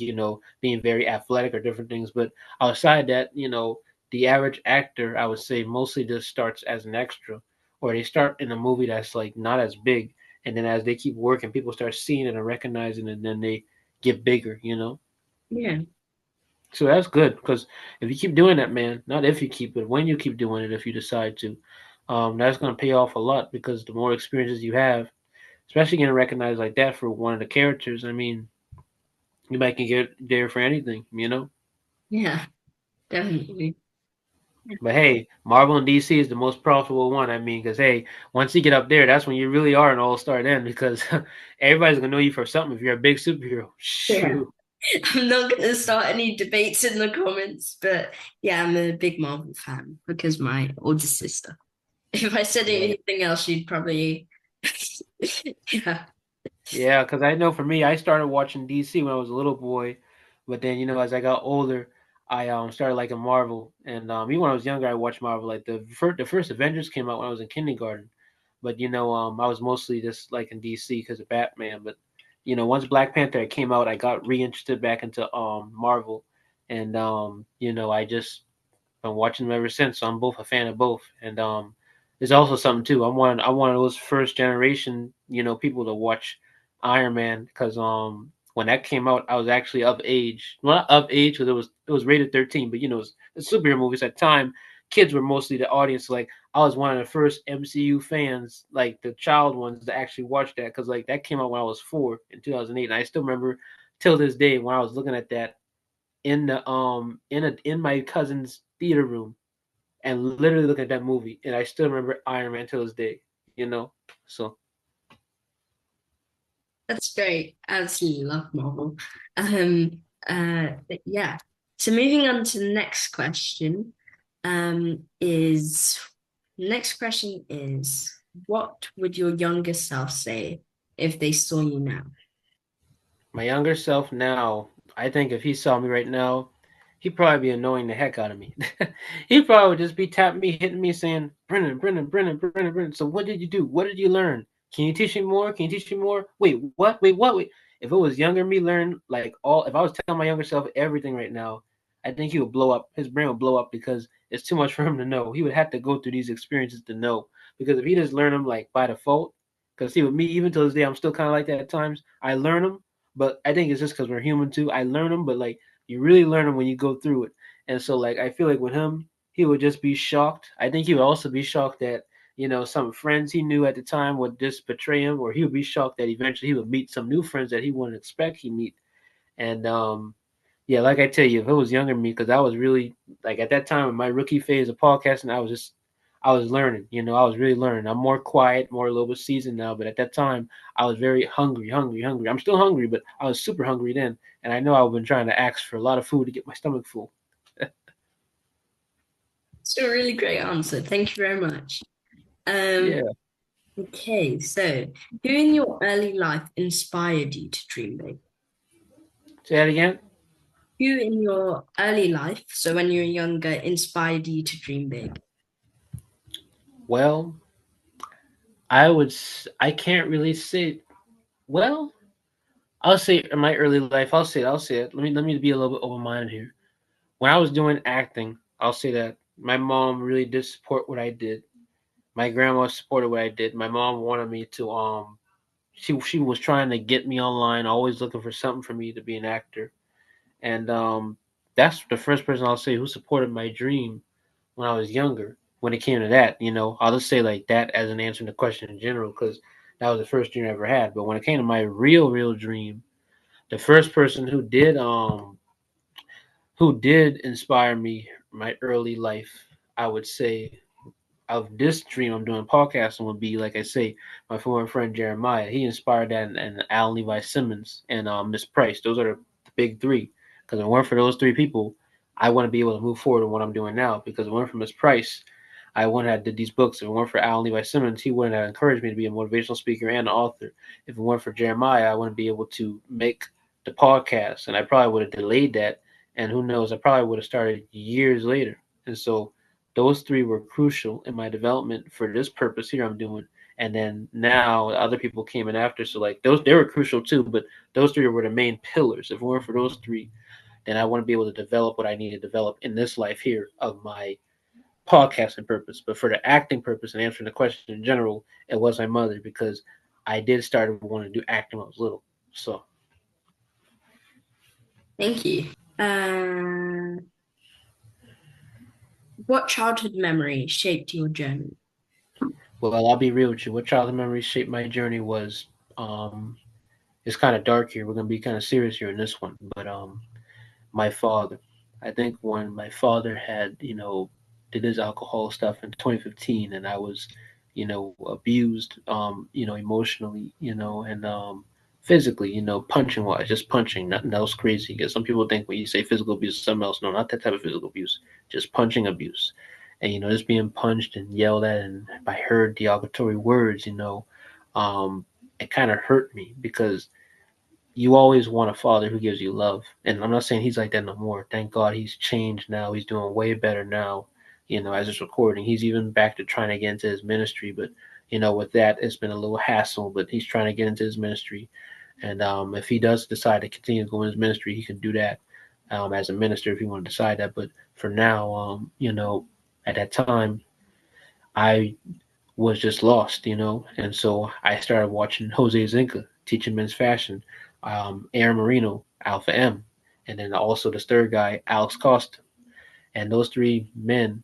being very athletic or different things. But outside that, the average actor, I would say, mostly just starts as an extra, or they start in a movie that's like not as big, and then as they keep working, people start seeing it and recognizing it, and then they get bigger. Yeah, So that's good because if you keep doing that, man, not if you keep it, when you keep doing it, if you decide to, that's going to pay off a lot because the more experiences you have, especially getting recognized like that for one of the characters, I mean, you might can get there for anything. yeah, definitely. But hey, Marvel and DC is the most profitable one. I mean, because hey, once you get up there, that's when you really are an all-star then because everybody's gonna know you for something if you're a big superhero. Yeah. Shoot. I'm not going to start any debates in the comments, but yeah, I'm a big Marvel fan because my older sister. If I said Yeah. anything else, she'd probably, yeah, Yeah, because I know for me, I started watching DC when I was a little boy, but then as I got older, I started liking Marvel, and even when I was younger, I watched Marvel. Like the first Avengers came out when I was in kindergarten, but I was mostly just liking DC because of Batman. But once Black Panther came out, I got reinterested back into Marvel, and I just been watching them ever since. So I'm both a fan of both, and there's also something too. I'm one of those first generation people to watch Iron Man because when that came out, I was actually of age. Well, not of age because it was rated 13, but it's superhero movies at the time. Kids were mostly the audience. So, like I was one of the first MCU fans, like the child ones, to actually watch that because like that came out when I was 4 in 2008, and I still remember till this day when I was looking at that in my cousin's theater room and literally looking at that movie, and I still remember Iron Man till this day. You know, so that's great. Absolutely love Marvel. But yeah. So moving on to the next question, is next question is what would your younger self say if they saw you now? my younger self now, I think if he saw me right now, he'd probably be annoying the heck out of me. He'd probably just be tapping me, hitting me, saying, "Brennan, Brennan, Brennan, Brennan, Brennan. So what did you do? What did you learn? Can you teach me more? Can you teach me more? Wait, what? Wait, what? Wait." If it was younger me, learn like all. If I was telling my younger self everything right now, I think he would blow up. His brain would blow up because it's too much for him to know. He would have to go through these experiences to know. Because if he just learned them like by default, because see with me, even to this day, I'm still kind of like that at times. I learn them, but I think it's just because we're human too. I learn them, but like you really learn them when you go through it. And so like I feel like with him, he would just be shocked. I think he would also be shocked that some friends he knew at the time would just betray him, or he would be shocked that eventually he would meet some new friends that he wouldn't expect he meet. And yeah, like I tell you, if it was younger me, because I was really like at that time in my rookie phase of podcasting, I was learning. I was really learning. I'm more quiet, more a little bit seasoned now, but at that time I was very hungry, hungry, hungry. I'm still hungry, but I was super hungry then, and I know I've been trying to ask for a lot of food to get my stomach full. It's a really great answer. Thank you very much. Yeah. Okay, so who in your early life inspired you to dream big? Say that again. Who in your early life, so when you were younger, inspired you to dream big? Well, I can't really say. Well, I'll say in my early life. I'll say it. I'll say it. Let me be a little bit open minded here. When I was doing acting, I'll say that my mom really did support what I did. My grandma supported what I did. My mom wanted me to she was trying to get me online, always looking for something for me to be an actor. And that's the first person I'll say who supported my dream when I was younger. When it came to that, I'll just say like that as an answer to the question in general because that was the first dream I ever had. But when it came to my real, real dream, The first person who did inspire me my early life, I would say, of this dream I'm doing podcasting would be, like I say, my former friend Jeremiah. He inspired that, and Alan Levi Simmons and Miss Price. Those are the big three. Because if it weren't for those three people, I wouldn't be able to move forward in what I'm doing now. Because if it weren't for Miss Price, I wouldn't have did these books. If it weren't for Alan Levi Simmons, he wouldn't have encouraged me to be a motivational speaker and an author. If it weren't for Jeremiah, I wouldn't be able to make the podcast, and I probably would have delayed that. And who knows, I probably would have started years later. And so those three were crucial in my development for this purpose here I'm doing. And then now other people came in after, so like those they were crucial too, but those three were the main pillars. If it weren't for those three, then I wouldn't be able to develop what I need to develop in this life here of my podcasting purpose. But for the acting purpose and answering the question in general, it was my mother, because I did start wanting to do acting when I was little. So, Thank you. Uh, what childhood memory shaped your journey? well, I'll be real with you. What childhood memories shaped my journey was, it's kind of dark here. We're gonna be kind of serious here in this one, but my father. I think when my father had, did his alcohol stuff in 2015, and I was, abused, emotionally, and physically, punching wise, just punching, nothing else crazy. Because some people think when you say physical abuse, something else. No, not that type of physical abuse, just punching abuse. And, just being punched and yelled at, and I heard derogatory words, um, it kind of hurt me, because you always want a father who gives you love. And I'm not saying he's like that no more. Thank God he's changed now. He's doing way better now. As it's recording, he's even back to trying to get into his ministry. But, with that, it's been a little hassle, but he's trying to get into his ministry. And if he does decide to continue to go in his ministry, he can do that as a minister if he want to decide that. But for now, at that time, I was just lost, and so I started watching Jose Zinka teaching men's fashion, Aaron Marino, Alpha M, and then also this third guy, Alex Costa. And those three men,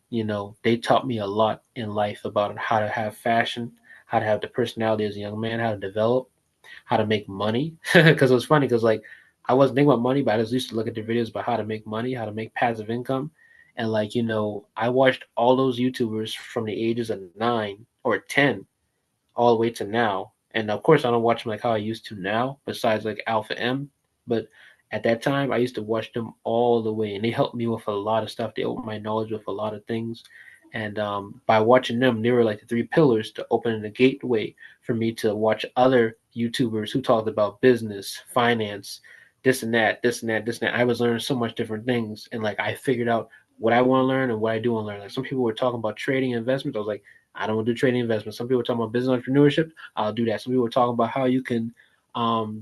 they taught me a lot in life about how to have fashion, how to have the personality as a young man, how to develop, how to make money. Because it was funny, because like I wasn't thinking about money, but I just used to look at the videos about how to make money, how to make passive income. And like, I watched all those YouTubers from the ages of 9 or 10 all the way to now. And of course, I don't watch them like how I used to now, besides like Alpha M. But at that time, I used to watch them all the way, and they helped me with a lot of stuff. They opened my knowledge with a lot of things. And by watching them, they were like the three pillars to opening the gateway for me to watch other YouTubers who talked about business, finance, this and that, this and that, this and that. I was learning so much different things, and like I figured out what I want to learn and what I do want to learn. Like some people were talking about trading and investments. I was like, I don't want to do trading investments. Some people were talking about business entrepreneurship. I'll do that. Some people were talking about how you can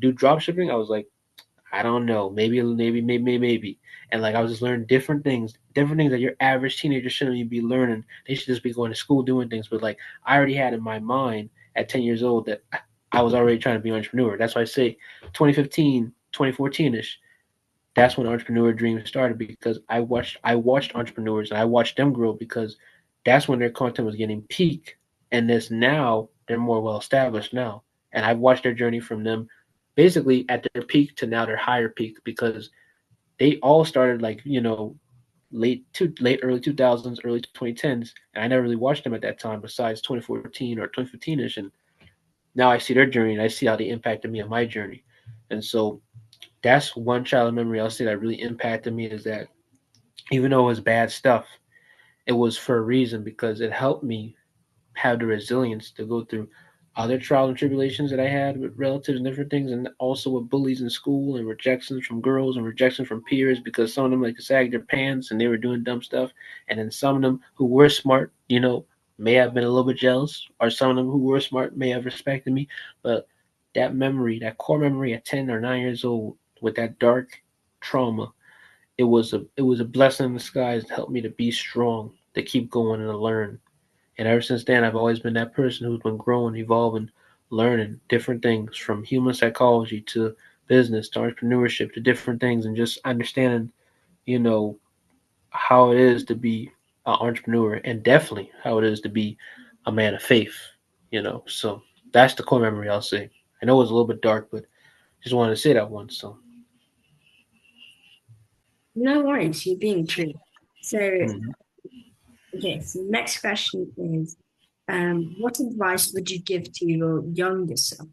do drop shipping. I was like, I don't know, maybe. And like I was just learning different things that your average teenager shouldn't even be learning. They should just be going to school doing things. But like I already had in my mind at 10 years old that I was already trying to be an entrepreneur. That's why I say 2015, 2014ish. That's when entrepreneur dreams started, because I watched entrepreneurs, and I watched them grow, because that's when their content was getting peak. And this now they're more well established now. And I've watched their journey from them basically at their peak to now their higher peak, because they all started like, late early 2000s, early 2010s, and I never really watched them at that time besides 2014 or 2015ish. And now I see their journey, and I see how they impacted me on my journey. And so that's one childhood memory I'll say that really impacted me, is that even though it was bad stuff, it was for a reason, because it helped me have the resilience to go through other trials and tribulations that I had with relatives and different things, and also with bullies in school and rejections from girls and rejections from peers, because some of them like sagged their pants and they were doing dumb stuff, and then some of them who were smart, may have been a little bit jealous, or some of them who were smart may have respected me, but that memory, that core memory at 10 or 9 years old, with that dark trauma, it was a blessing in disguise to help me to be strong, to keep going and to learn. And ever since then, I've always been that person who's been growing, evolving, learning different things, from human psychology to business to entrepreneurship to different things, and just understanding, you know, how it is to be an entrepreneur, and definitely how it is to be a man of faith. So that's the core memory I'll say. I know it was a little bit dark, but just wanted to say that once. So No worries, you're being true. So, Mhm. okay, so next question is, what advice would you give to your younger self?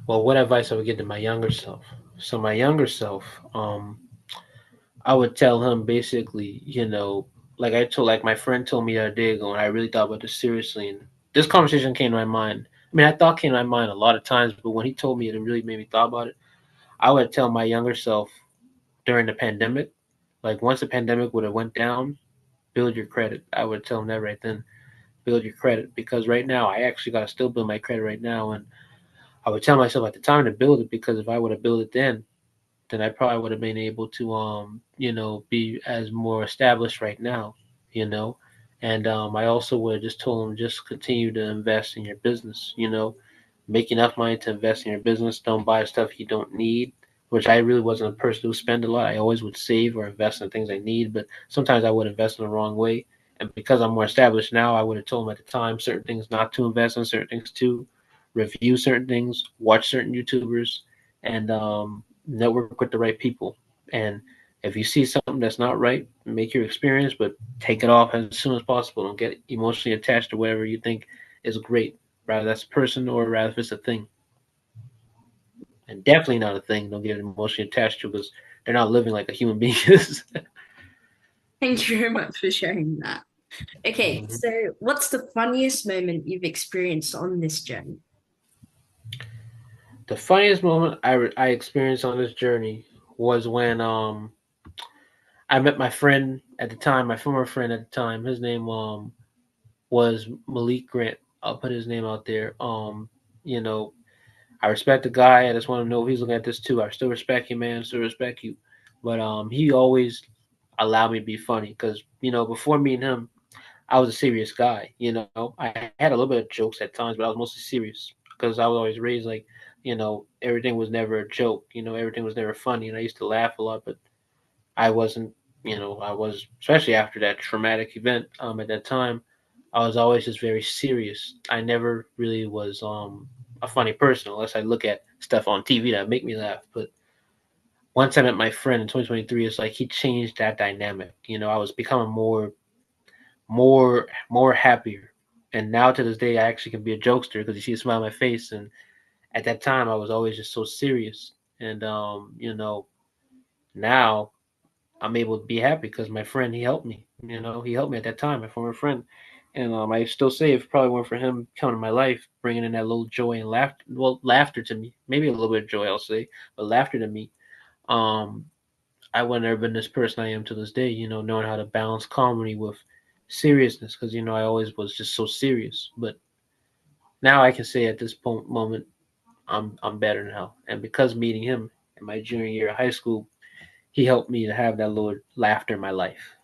Well, what advice I would give to my younger self? So my younger self, I would tell him basically, like my friend told me the other day ago, and I really thought about this seriously. And this conversation came to my mind. I mean, I thought came to my mind a lot of times, but when he told me it, it really made me thought about it. I would tell my younger self during the pandemic, like once the pandemic would have went down, build your credit. I would tell him that right then, build your credit, because right now I actually got to still build my credit right now, and I would tell myself at the time to build it because if I would have built it then I probably would have been able to be as more established right now, you know. And I also would have just told him just continue to invest in your business, make enough money to invest in your business. Don't buy stuff you don't need, which I really wasn't a person who spend a lot. I always would save or invest in things I need, but sometimes I would invest in the wrong way. And because I'm more established now, I would have told him at the time certain things not to invest in, certain things to review certain things, watch certain YouTubers, and network with the right people. And if you see something that's not right, make your experience, but take it off as soon as possible. Don't get emotionally attached to whatever you think is great, rather that's a person or rather if it's a thing. And definitely not a thing. Don't get emotionally attached to because they're not living like a human being is. Thank you very much for sharing that. Okay, Mhm. so what's the funniest moment you've experienced on this journey? The funniest moment I experienced on this journey was when I met my friend at the time, my former friend at the time. His name was Malik Grant. I'll put his name out there. You know, I respect the guy. I just want to know if he's looking at this too. I still respect you, man. Still respect you. But he always allowed me to be funny because before meeting him, I was a serious guy. I had a little bit of jokes at times, but I was mostly serious because I was always raised like everything was never a joke. Everything was never funny, and I used to laugh a lot, but I wasn't. I was especially after that traumatic event. At that time, I was always just very serious. I never really was a funny person unless I look at stuff on TV that make me laugh. But once I met my friend in 2023, it's like he changed that dynamic. I was becoming more happier. And now to this day, I actually can be a jokester because you see a smile on my face. And at that time, I was always just so serious. And now I'm able to be happy because my friend he helped me. He helped me at that time, my former friend. And I still say if it probably weren't for him coming in my life, bringing in that little joy and laughter, well, laughter to me, maybe a little bit of joy, I'll say, but laughter to me, um, I would have never been this person I am to this day. Knowing how to balance comedy with seriousness, because I always was just so serious. But now I can say at this moment, I'm better now, and because meeting him in my junior year of high school, he helped me to have that little laughter in my life.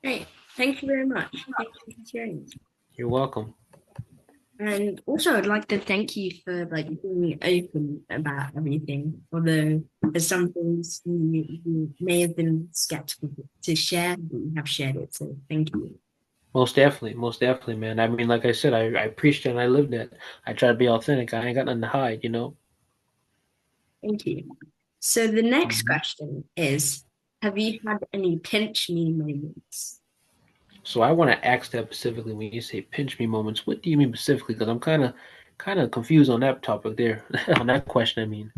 Great. Thank you very much. Thank you for sharing. You're welcome. And also, I'd like to thank you for being open about everything. Although there's some things you may have been skeptical to share, but you have shared it. So thank you. Most definitely, man. I mean, like I said, I preached it and I lived it. I try to be authentic. I ain't got nothing to hide. Thank you. So the next Mhm. question is, have you had any pinch me moments? So I want to ask that specifically when you say pinch me moments. What do you mean specifically? Because I'm kind of confused on that topic there, on that question. I mean,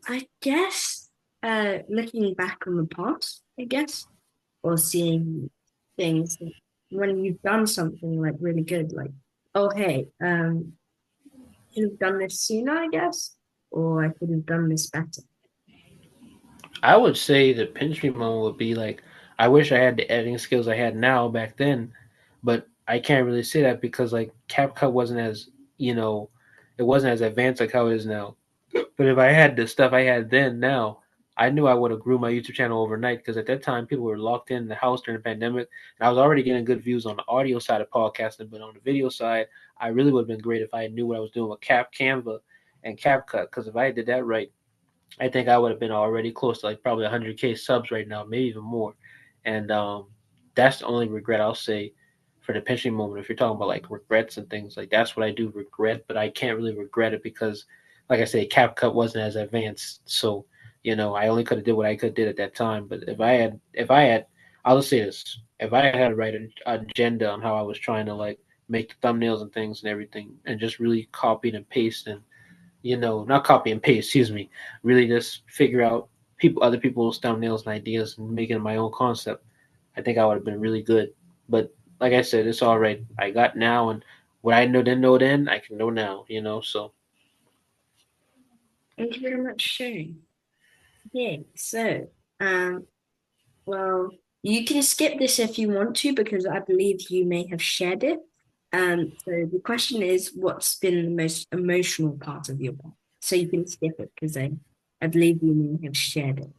I guess looking back on the past, I guess, or seeing things that when you've done something like really good, like, oh hey, could have done this sooner, I guess, or I could have done this better. I would say the pinch me moment would be like, I wish I had the editing skills I had now back then, but I can't really say that because like CapCut wasn't as it wasn't as advanced like how it is now. But if I had the stuff I had then now, I knew I would have grew my YouTube channel overnight because at that time people were locked in the house during the pandemic, and I was already getting good views on the audio side of podcasting, but on the video side, I really would have been great if I knew what I was doing with Canva, and CapCut. Because if I did that right, I think I would have been already close to like probably 100K subs right now, maybe even more. And that's the only regret I'll say for the pinching moment. If you're talking about like regrets and things, like that's what I do regret, but I can't really regret it because, like I say, CapCut wasn't as advanced. So, I only could have did what I could did at that time. But if I had, I'll just say this: if I had to write an agenda on how I was trying to like make the thumbnails and things and everything, and just really copy and paste and not copy and paste, excuse me, really just figure out other people's thumbnails and ideas and make it my own concept, I think I would have been really good. But like I said, it's all right. I got now, and what I know then, I can know now. So Thank you very much for sharing. Yeah, so um, well, you can skip this if you want to because I believe you may have shared it. So the question is, what's been the most emotional part of your life? So you can skip it because I believe you may have shared it.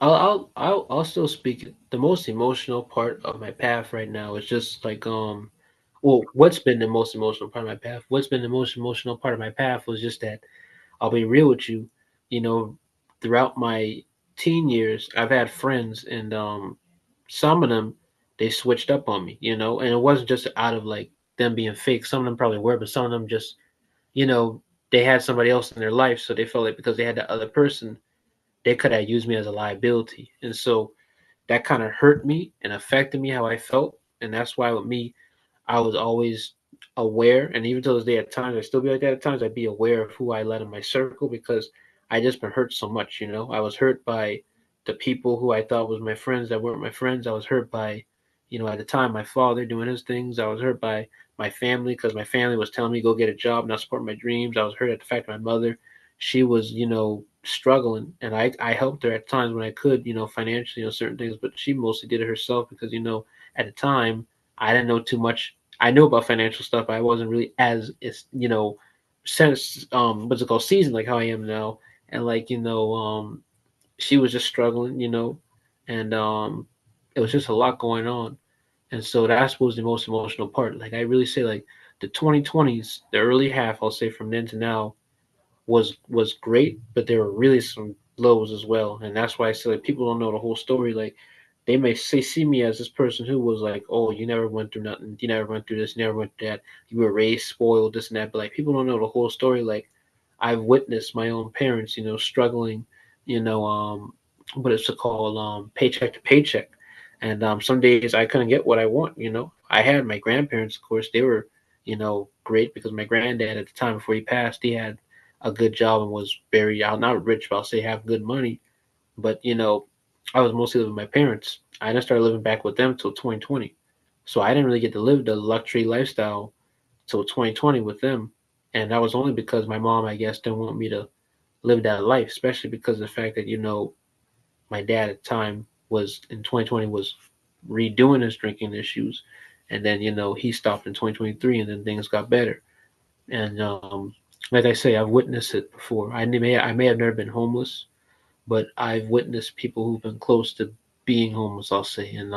I'll still speak it. The most emotional part of my path right now is just like well, what's been the most emotional part of my path? What's been the most emotional part of my path was just that I'll be real with you. You know, throughout my teen years, I've had friends, and some of them they switched up on me. And it wasn't just out of like them being fake. Some of them probably were, but some of them just you know they had somebody else in their life, so they felt like because they had that other person, they could have used me as a liability, and so that kind of hurt me and affected me how I felt, and that's why with me I was always aware, and even to this day, at times I still be like that. At times I'd be aware of who I let in my circle because I just been hurt so much. I was hurt by the people who I thought was my friends that weren't my friends. I was hurt by, at the time my father doing his things. I was hurt by my family because my family was telling me go get a job, not support my dreams. I was hurt at the fact that my mother, she was, struggling, and I helped her at times when I could, financially, certain things, but she mostly did it herself because at the time I didn't know too much. I knew about financial stuff, but I wasn't really as sense what's it called, seasoned like how I am now. And like she was just struggling, and it was just a lot going on. And so that was the most emotional part. Like I really say, like the 2020s, the early half, I'll say from then to now, was great, but there were really some lows as well, and that's why I say like people don't know the whole story. Like they may see me as this person who was like, oh, you never went through nothing, you never went through this, you never went through that, you were raised spoiled, this and that. But like people don't know the whole story. Like I've witnessed my own parents, struggling, you know, um, what it's called, paycheck to paycheck, and some days I couldn't get what I want. I had my grandparents, of course, they were, great because my granddad at the time before he passed, he had a good job and was very out not rich, but I'll say have good money. But I was mostly living with my parents. I didn't start living back with them till 2020, so I didn't really get to live the luxury lifestyle till 2020 with them, and that was only because my mom, I guess, didn't want me to live that life, especially because of the fact that my dad at the time was in 2020 was redoing his drinking issues, and then he stopped in 2023, and then things got better. And like I say, I've witnessed it before. I may have never been homeless, but I've witnessed people who've been close to being homeless. I'll say, and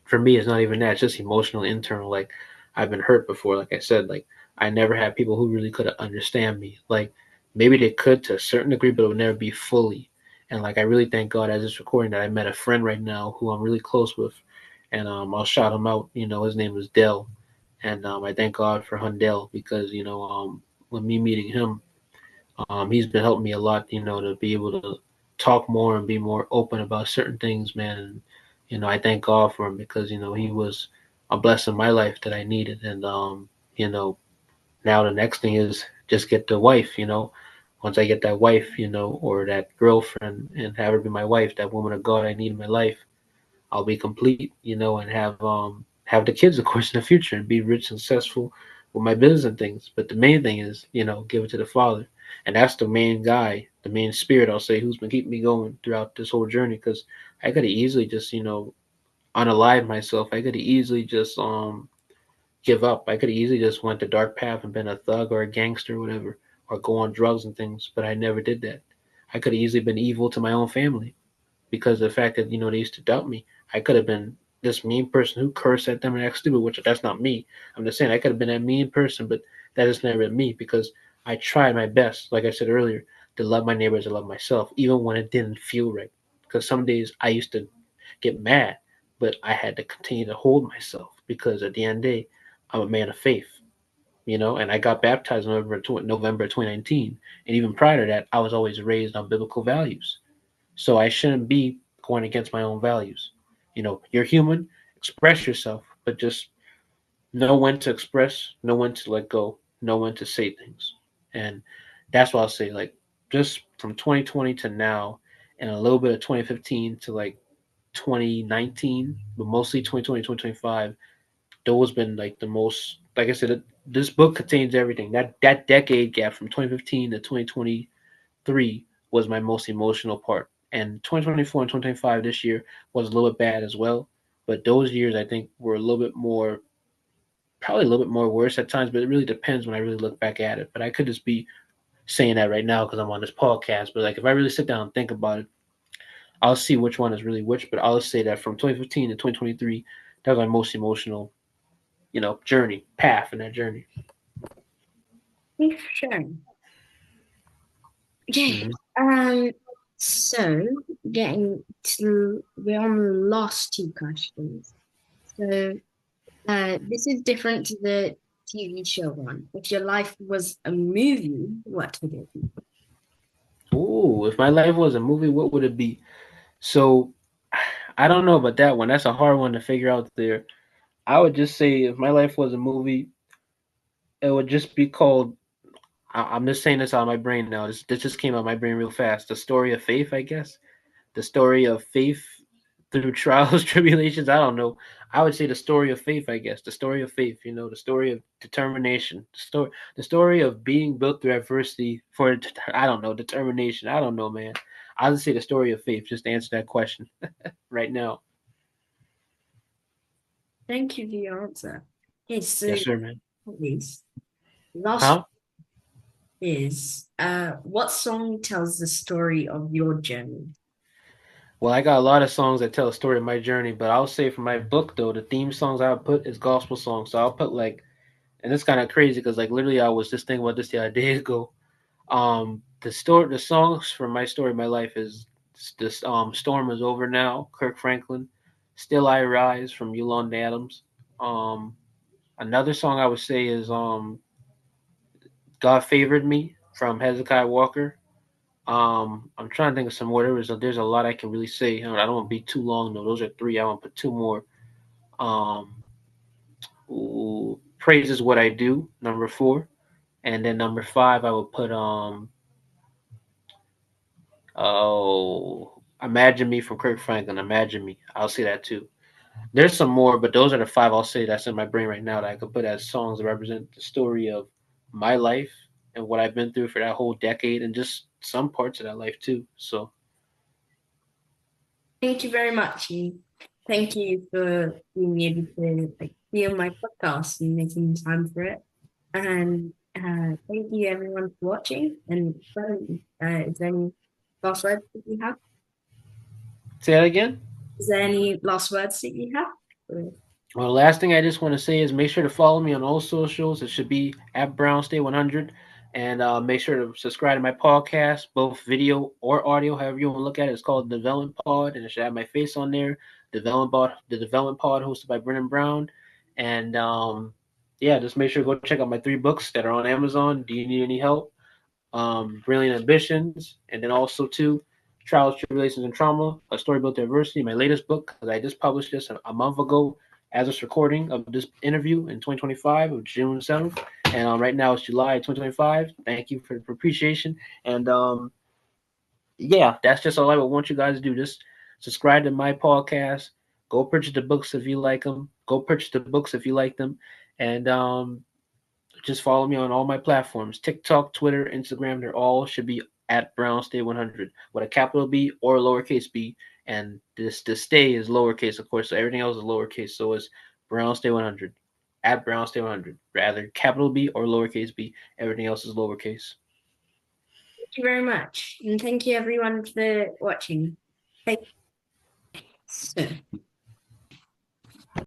for me, it's not even that. It's just emotional, internal. Like I've been hurt before. Like I said, like I never had people who really could understand me. Like maybe they could to a certain degree, but it would never be fully. And like I really thank God as it's recording that I met a friend right now who I'm really close with, and I'll shout him out. His name is Dell, and I thank God for Hundell because when me meeting him, he's been helping me a lot. To be able to talk more and be more open about certain things, man. And I thank God for him because he was a blessing in my life that I needed. And you know, now the next thing is just get the wife. Once I get that wife, or that girlfriend, and have her be my wife, that woman of God I need in my life, I'll be complete, and have the kids, of course, in the future, and be rich, and successful with my business and things. But the main thing is, give it to the Father, and that's the main guy, the main spirit, I'll say, who's been keeping me going throughout this whole journey. Because I could have easily just, unalive myself. I could have easily just give up. I could have easily just went the dark path and been a thug or a gangster or whatever, or go on drugs and things. But I never did that. I could have easily been evil to my own family because of the fact that they used to doubt me. I could have been this mean person who cursed at them and act stupid, which that's not me. I'm just saying I could have been that mean person, but that is never me because I tried my best, like I said earlier, to love my neighbors and love myself, even when it didn't feel right. Because some days I used to get mad, but I had to continue to hold myself because at the end of the day, I'm a man of faith. And I got baptized in November 2019. And even prior to that, I was always raised on biblical values. So I shouldn't be going against my own values. You're human, express yourself, but just know when to express, know when to let go, know when to say things. And that's what I'll say. Like, just from 2020 to now, and a little bit of 2015 to like 2019, but mostly 2020, 2025, those been like the most, like I said, this book contains everything. That decade gap from 2015 to 2023 was my most emotional part. And 2024 and 2025 this year was a little bit bad as well. But those years I think were a little bit more, probably a little bit more worse at times, but it really depends when I really look back at it. But I could just be saying that right now because I'm on this podcast. But like if I really sit down and think about it, I'll see which one is really which. But I'll say that from 2015 to 2023, that was my most emotional, journey, path in that journey. Thanks for sharing. Okay. Mm-hmm. Um, so getting to we're on the last two questions. So this is different to the TV show one. If your life was a movie, what would it be? Ooh, if my life was a movie, what would it be? So I don't know about that one. That's a hard one to figure out there. I would just say if my life was a movie, it would just be called. I'm just saying this out of my brain now. This just came out of my brain real fast. The story of faith, I guess. The story of faith through trials, tribulations. I don't know. I would say the story of faith, I guess. The story of faith. The story of determination. The story of being built through adversity for, I don't know, determination. I don't know, man. I'll just say the story of faith. Just to answer that question right now. Thank you for your answer. Okay, so Yes, sir, man. please, last Huh? is what song tells the story of your journey? Well, I got a lot of songs that tell a story of my journey, but I'll say for my book though, the theme songs I would put is gospel songs. So I'll put like, and it's kind of crazy because like literally I was just thinking about this the other day ago. The songs from my story of my life is this. Storm is over now, Kirk Franklin. Still I rise from Yolanda Adams. Um, Another song I would say is God favored me from Hezekiah Walker. I'm trying to think of some more. There's a lot I can really say. I don't want to be too long though. Those are three. I want to put two more. Um, ooh, Praise is what I do. Number four, and then number five I would put Imagine Me from Kirk Franklin. Imagine Me. I'll say that too. There's some more, but those are the five I'll say that's in my brain right now that I could put as songs that represent the story of my life and what I've been through for that whole decade and just some parts of that life too. So Thank you very much. And thank you for being able to like be on my podcast and making time for it. And thank you everyone for watching. And is there any last words that you have? say that again. Is there any last words that you have? Well, the last thing I just want to say is make sure to follow me on all socials. It should be at BrownStay100. And make sure to subscribe to my podcast, both video or audio, however you want to look at it. It's called Development Pod, and it should have my face on there. The Development Pod, hosted by Brennan Brown. And yeah, just make sure to go check out my three books that are on Amazon. Do you need any help? Brilliant Ambitions, and then also too, Trials, Tribulations, and Trauma, A Story Built through Adversity, my latest book, because I just published this a month ago as this recording of this interview in 2025 of June 7th. And right now it's July 2025. Thank you for the appreciation. And yeah, that's just all I would want you guys to do. Just subscribe to my podcast. Go purchase the books if you like them. Go purchase the books if you like them. And just follow me on all my platforms: TikTok, Twitter, Instagram. They're all should be at BrownStay100 with a capital B or a lowercase b. And the stay is lowercase, of course. So everything else is lowercase. So it's BrownStay100 at BrownStay100. Rather capital B or lowercase b. Everything else is lowercase. Thank you very much. And thank you everyone for watching. Thanks.